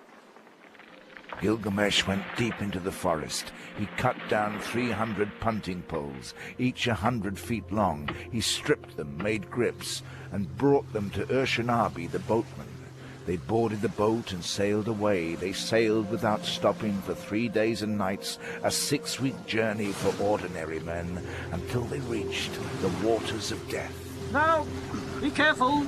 Gilgamesh went deep into the forest. He cut down 300 punting poles, each 100 feet long. He stripped them, made grips, and brought them to Urshanabi, the boatman. They boarded the boat and sailed away. They sailed without stopping for 3 days and nights, a 6-week journey for ordinary men, until they reached the waters of death. Now, be careful.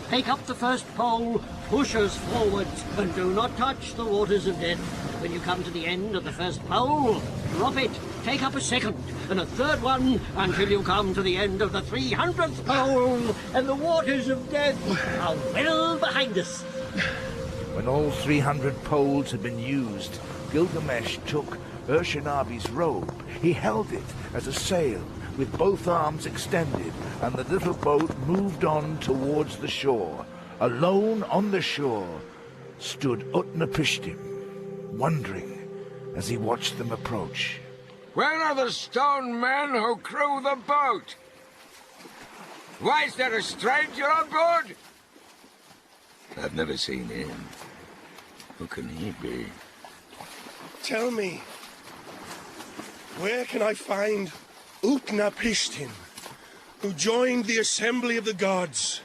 Take up the first pole, push us forwards, and do not touch the waters of death. When you come to the end of the first pole, drop it. Take up a second and a third one until you come to the end of the 300th pole, and the waters of death are well behind us. When all 300 poles had been used, Gilgamesh took Urshanabi's robe. He held it as a sail, with both arms extended, and the little boat moved on towards the shore. Alone on the shore stood Utnapishtim, wondering as he watched them approach. Where are the stone men who crew the boat? Why is there a stranger on board? I've never seen him. Who can he be? Tell me, where can I find Utnapishtim, who joined the assembly of the gods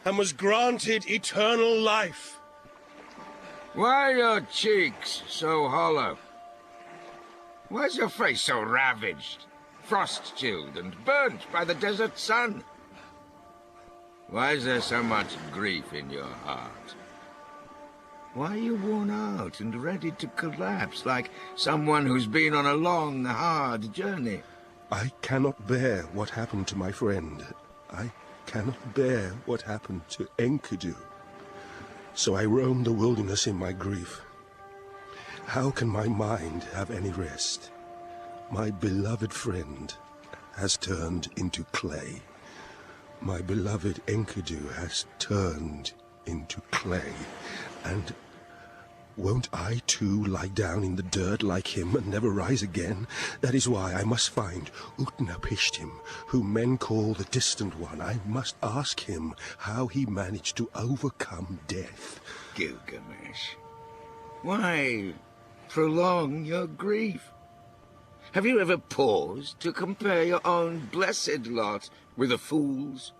and was granted eternal life? Why are your cheeks so hollow? Why is your face so ravaged, frost-chilled and burnt by the desert sun? Why is there so much grief in your heart? Why are you worn out and ready to collapse, like someone who's been on a long, hard journey? I cannot bear what happened to my friend. I cannot bear what happened to Enkidu. So I roam the wilderness in my grief. How can my mind have any rest? My beloved friend has turned into clay. My beloved Enkidu has turned into clay. And won't I too lie down in the dirt like him and never rise again? That is why I must find Utnapishtim, whom men call the Distant One. I must ask him how he managed to overcome death. Gilgamesh, why prolong your grief? Have you ever paused to compare your own blessed lot with a fool's?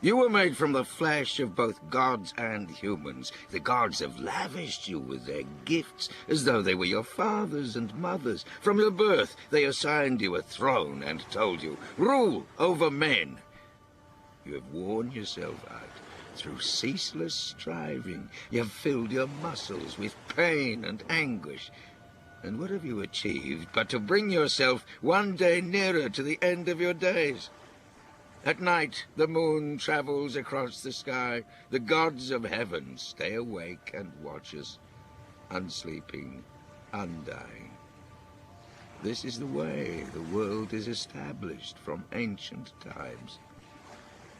You were made from the flesh of both gods and humans. The gods have lavished you with their gifts, as though they were your fathers and mothers. From your birth, they assigned you a throne and told you, rule over men. You have worn yourself out through ceaseless striving. You have filled your muscles with pain and anguish. And what have you achieved but to bring yourself one day nearer to the end of your days? At night, the moon travels across the sky. The gods of heaven stay awake and watch us, unsleeping, undying. This is the way the world is established from ancient times.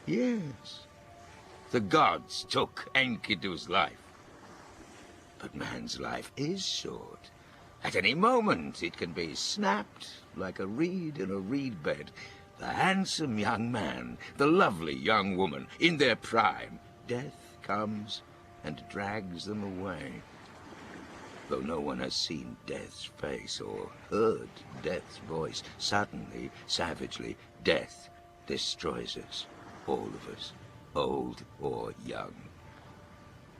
Yes, the gods took Enkidu's life. But man's life is short. At any moment it can be snapped like a reed in a reed bed. The handsome young man, the lovely young woman, in their prime, death comes and drags them away. Though no one has seen death's face or heard death's voice, suddenly, savagely, death destroys us, all of us, old or young.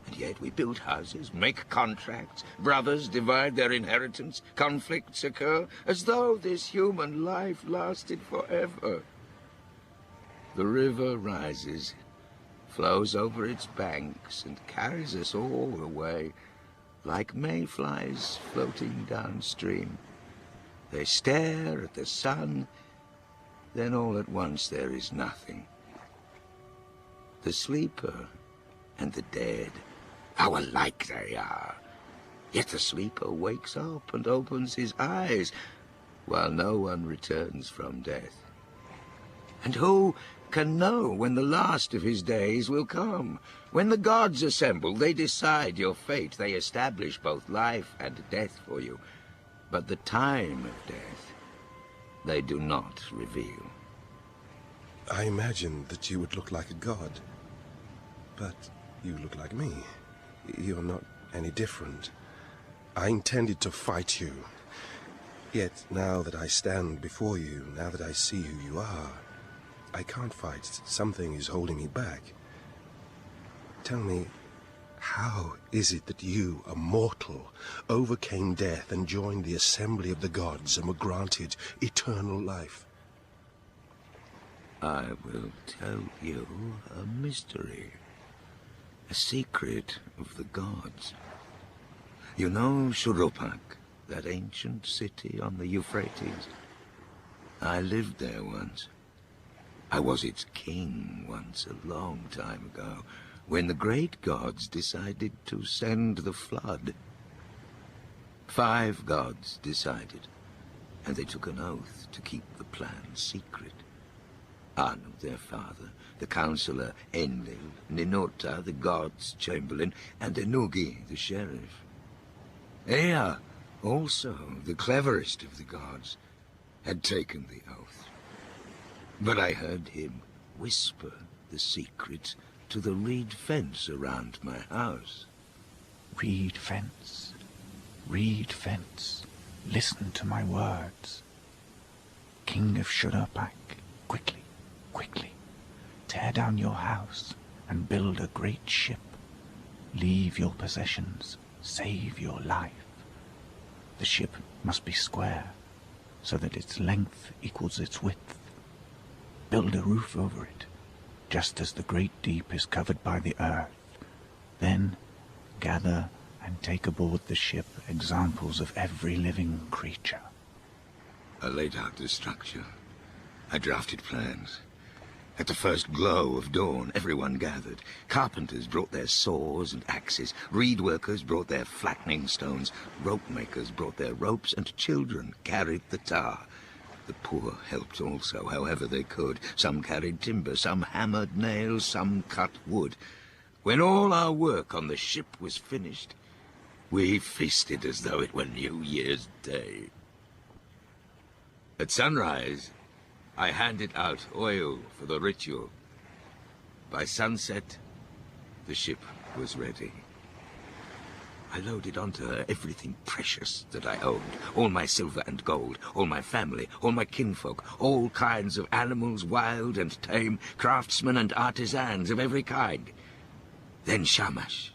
And yet we build houses, make contracts, brothers divide their inheritance, conflicts occur, as though this human life lasted forever. The river rises, flows over its banks, and carries us all away, like mayflies floating downstream. They stare at the sun, then all at once there is nothing. The sleeper and the dead, how alike they are. Yet the sleeper wakes up and opens his eyes, while no one returns from death. And who can know when the last of his days will come? When the gods assemble, they decide your fate. They establish both life and death for you. But the time of death, they do not reveal. I imagined that you would look like a god. But you look like me. You're not any different. I intended to fight you. Yet now that I stand before you, now that I see who you are, I can't fight. Something is holding me back. Tell me, how is it that you, a mortal, overcame death and joined the assembly of the gods and were granted eternal life? I will tell you a mystery. A secret of the gods. You know Shurupak, that ancient city on the Euphrates? I lived there once. I was its king once, a long time ago, when the great gods decided to send the flood. 5 gods decided, and they took an oath to keep the plan secret. Anu, their father, the counselor Enlil, Ninurta, the god's chamberlain, and Enugi, the sheriff. Ea, also the cleverest of the gods, had taken the oath. But I heard him whisper the secret to the reed fence around my house. Reed fence, listen to my words. King of Shurupak, quickly, tear down your house and build a great ship. Leave your possessions, save your life. The ship must be square, so that its length equals its width. Build a roof over it, just as the great deep is covered by the earth. Then gather and take aboard the ship examples of every living creature. I laid out the structure. I drafted plans. At the first glow of dawn, everyone gathered. Carpenters brought their saws and axes. Reed workers brought their flattening stones. Rope makers brought their ropes, and children carried the tar. The poor helped also, however they could. Some carried timber, some hammered nails, some cut wood. When all our work on the ship was finished, we feasted as though it were New Year's Day. At sunrise, I handed out oil for the ritual. By sunset, the ship was ready. I loaded onto her everything precious that I owned. All my silver and gold, all my family, all my kinfolk, all kinds of animals, wild and tame, craftsmen and artisans of every kind. Then Shamash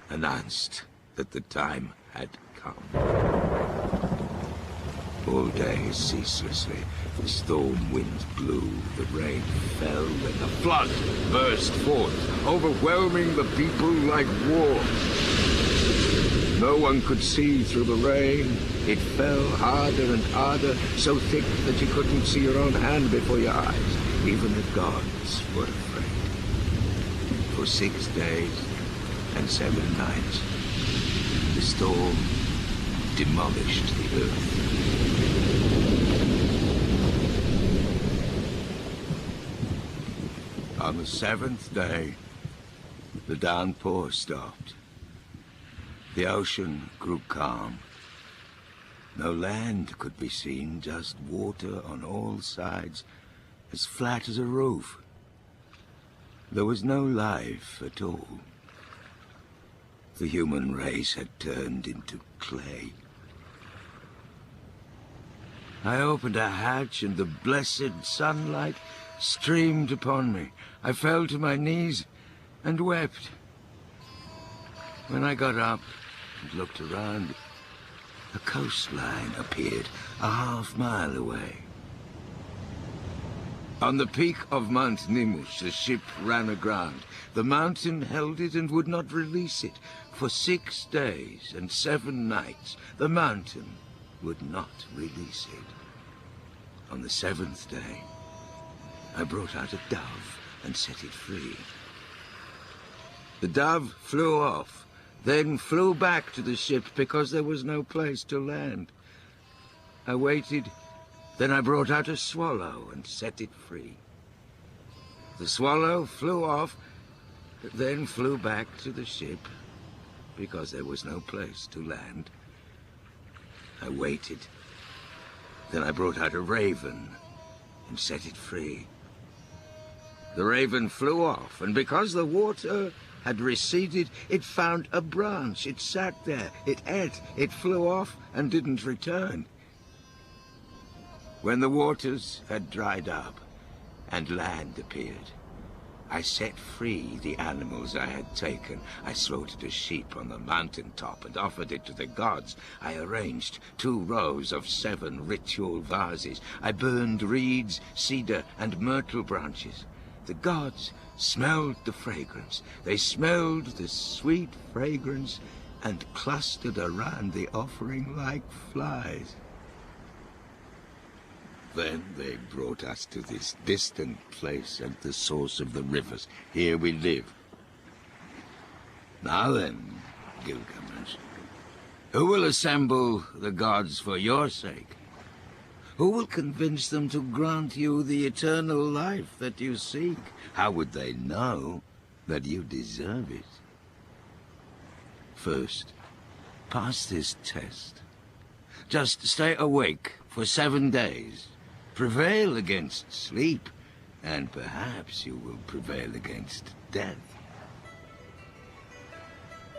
announced that the time had come. All day, ceaselessly, the storm winds blew, the rain fell, and the flood burst forth, overwhelming the people like war. No one could see through the rain. It fell harder and harder, so thick that you couldn't see your own hand before your eyes, even the gods were afraid. For 6 days and 7 nights, the storm demolished the earth. On the 7th day, the downpour stopped. The ocean grew calm. No land could be seen, just water on all sides, as flat as a roof. There was no life at all. The human race had turned into clay. I opened a hatch and the blessed sunlight streamed upon me. I fell to my knees and wept. When I got up and looked around, a coastline appeared a half-mile away. On the peak of Mount Nimush, the ship ran aground. The mountain held it and would not release it. For 6 days and 7 nights, the mountain would not release it. On the 7th day, I brought out a dove and set it free. The dove flew off, then flew back to the ship because there was no place to land. I waited, then I brought out a swallow and set it free. The swallow flew off, then flew back to the ship because there was no place to land. I waited, then I brought out a raven and set it free. The raven flew off, and because the water had receded, it found a branch. It sat there, it ate, it flew off and didn't return. When the waters had dried up and land appeared, I set free the animals I had taken. I slaughtered a sheep on the mountain top and offered it to the gods. I arranged 2 rows of 7 ritual vases. I burned reeds, cedar, and myrtle branches. The gods smelled the fragrance. They smelled the sweet fragrance and clustered around the offering like flies. Then they brought us to this distant place at the source of the rivers. Here we live. Now then, Gilgamesh, who will assemble the gods for your sake? Who will convince them to grant you the eternal life that you seek? How would they know that you deserve it? First, pass this test. Just stay awake for 7 days. Prevail against sleep, and perhaps you will prevail against death.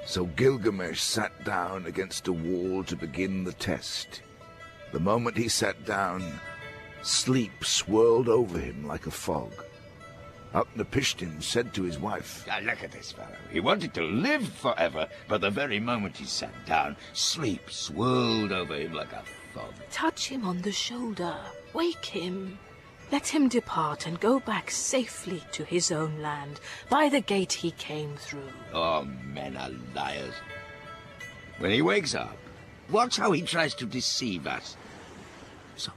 So Gilgamesh sat down against a wall to begin the test. The moment he sat down, sleep swirled over him like a fog. Utnapishtim said to his wife, Look at this fellow. He wanted to live forever, but the very moment he sat down, sleep swirled over him like a fog. Touch him on the shoulder. Wake him. Let him depart and go back safely to his own land, by the gate he came through. Oh, men are liars. When he wakes up, watch how he tries to deceive us. So,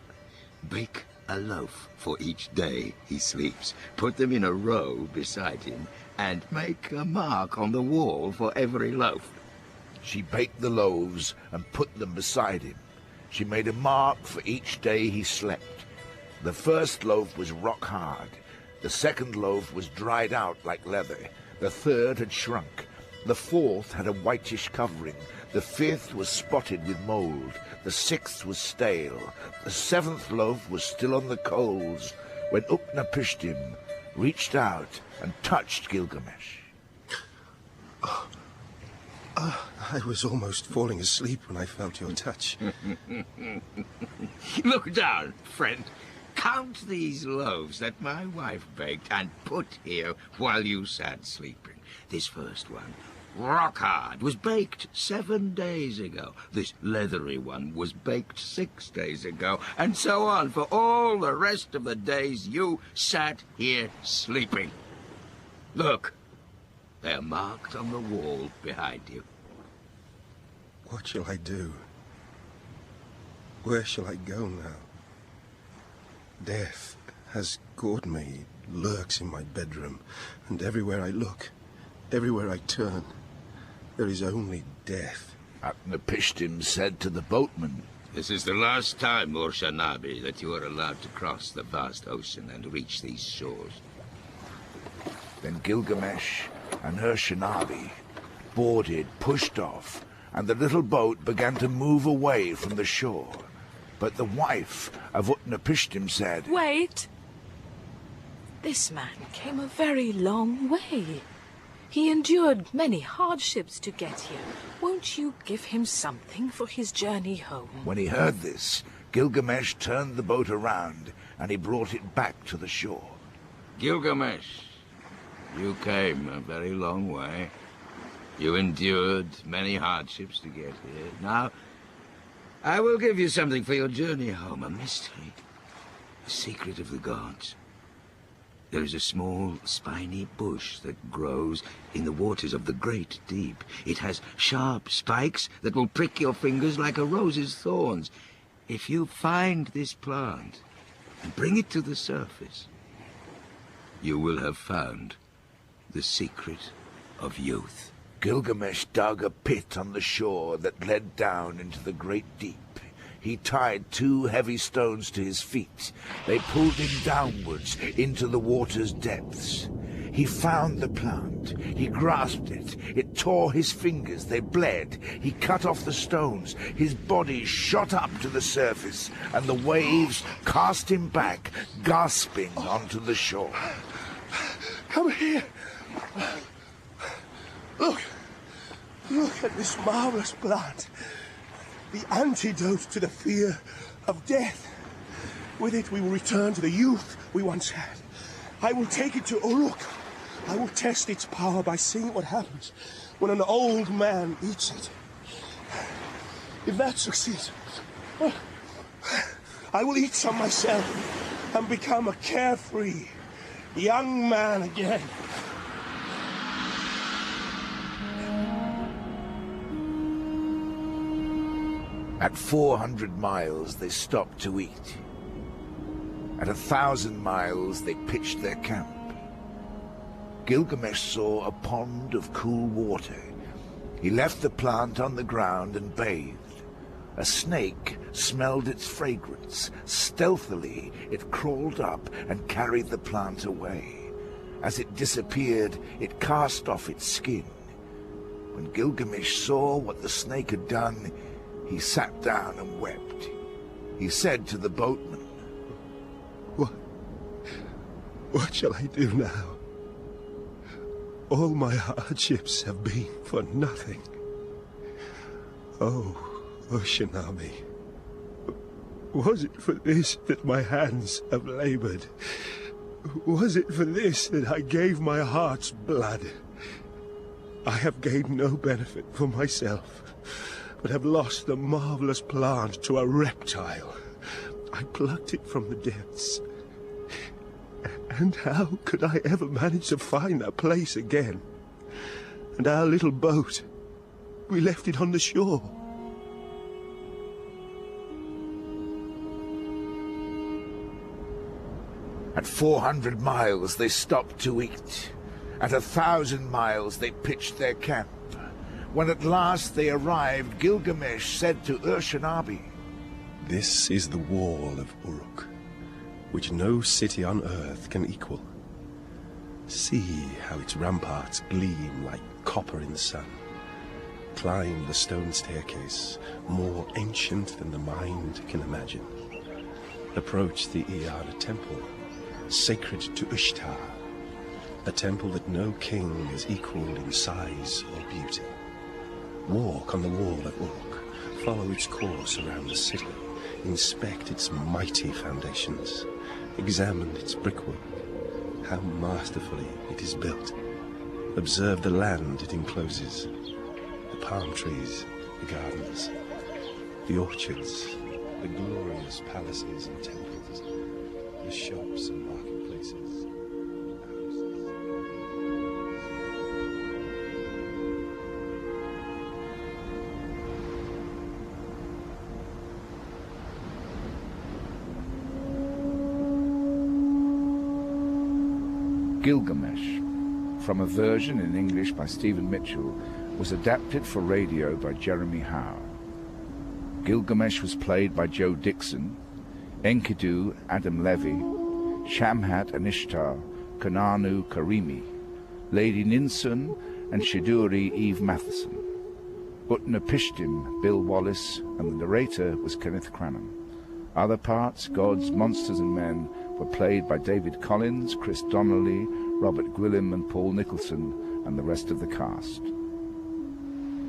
bake a loaf for each day he sleeps. Put them in a row beside him, and make a mark on the wall for every loaf. She baked the loaves and put them beside him. She made a mark for each day he slept. The first loaf was rock hard. The second loaf was dried out like leather. The third had shrunk. The fourth had a whitish covering. The fifth was spotted with mold. The sixth was stale. The 7th loaf was still on the coals when Utnapishtim reached out and touched Gilgamesh. I was almost falling asleep when I felt your touch. Look down, friend. Count these loaves that my wife baked and put here while you sat sleeping. This first one, rock hard, was baked 7 days ago. This leathery one was baked 6 days ago, and so on for all the rest of the days you sat here sleeping. Look, they're marked on the wall behind you. What shall I do? Where shall I go now? Death has gored me, lurks in my bedroom, and everywhere I look, everywhere I turn, there is only death. Utnapishtim said to the boatman, This is the last time, Urshanabi, that you are allowed to cross the vast ocean and reach these shores. Then Gilgamesh and Urshanabi boarded, pushed off, and the little boat began to move away from the shore. But the wife of Utnapishtim said, "Wait! This man came a very long way. He endured many hardships to get here. Won't you give him something for his journey home?" When he heard this, Gilgamesh turned the boat around, and he brought it back to the shore. Gilgamesh, you came a very long way. You endured many hardships to get here. Now, I will give you something for your journey home, a mystery, a secret of the gods. There is a small, spiny bush that grows in the waters of the great deep. It has sharp spikes that will prick your fingers like a rose's thorns. If you find this plant and bring it to the surface, you will have found the secret of youth. Gilgamesh dug a pit on the shore that led down into the great deep. He tied 2 heavy stones to his feet. They pulled him downwards into the water's depths. He found the plant. He grasped it. It tore his fingers. They bled. He cut off the stones. His body shot up to the surface, and the waves cast him back, gasping onto the shore. Come here. Look at this marvelous plant. The antidote to the fear of death. With it we will return to the youth we once had. I will take it to Uruk. I will test its power by seeing what happens when an old man eats it. If that succeeds, I will eat some myself and become a carefree young man again. At 400 miles, they stopped to eat. At 1,000 miles, they pitched their camp. Gilgamesh saw a pond of cool water. He left the plant on the ground and bathed. A snake smelled its fragrance. Stealthily, it crawled up and carried the plant away. As it disappeared, it cast off its skin. When Gilgamesh saw what the snake had done, he sat down and wept. He said to the boatman, What shall I do now? All my hardships have been for nothing. Oh, Urshanabi, was it for this that my hands have labored? Was it for this that I gave my heart's blood? I have gained no benefit for myself, but have lost the marvelous plant to a reptile. I plucked it from the depths. And how could I ever manage to find that place again? And our little boat, we left it on the shore. At 400 miles, they stopped to eat. At 1,000 miles, they pitched their camp. When at last they arrived, Gilgamesh said to Urshanabi, This is the wall of Uruk, which no city on earth can equal. See how its ramparts gleam like copper in the sun. Climb the stone staircase, more ancient than the mind can imagine. Approach the Iana temple, sacred to Ishtar, a temple that no king has equaled in size or beauty. Walk on the wall of Uruk, follow its course around the city, inspect its mighty foundations, examine its brickwork, how masterfully it is built. Observe the land it encloses, the palm trees, the gardens, the orchards, the glorious palaces and temples, the shops and marketplaces. Gilgamesh, from a version in English by Stephen Mitchell, was adapted for radio by Jeremy Howe. Gilgamesh was played by Joe Dixon, Enkidu, Adam Levy, Shamhat and Ishtar, Kananu, Kirimi, Lady Ninsun and Shiduri Eve Matheson. Utnapishtim, Bill Wallis, and the narrator was Kenneth Cranham. Other parts, gods, monsters and men, were played by David Collins, Chris Donnelly, Robert Gwilym and Paul Nicholson, and the rest of the cast.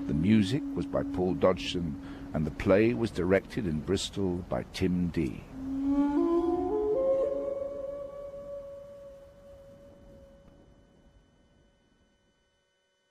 The music was by Paul Dodgson, and the play was directed in Bristol by Tim Dee.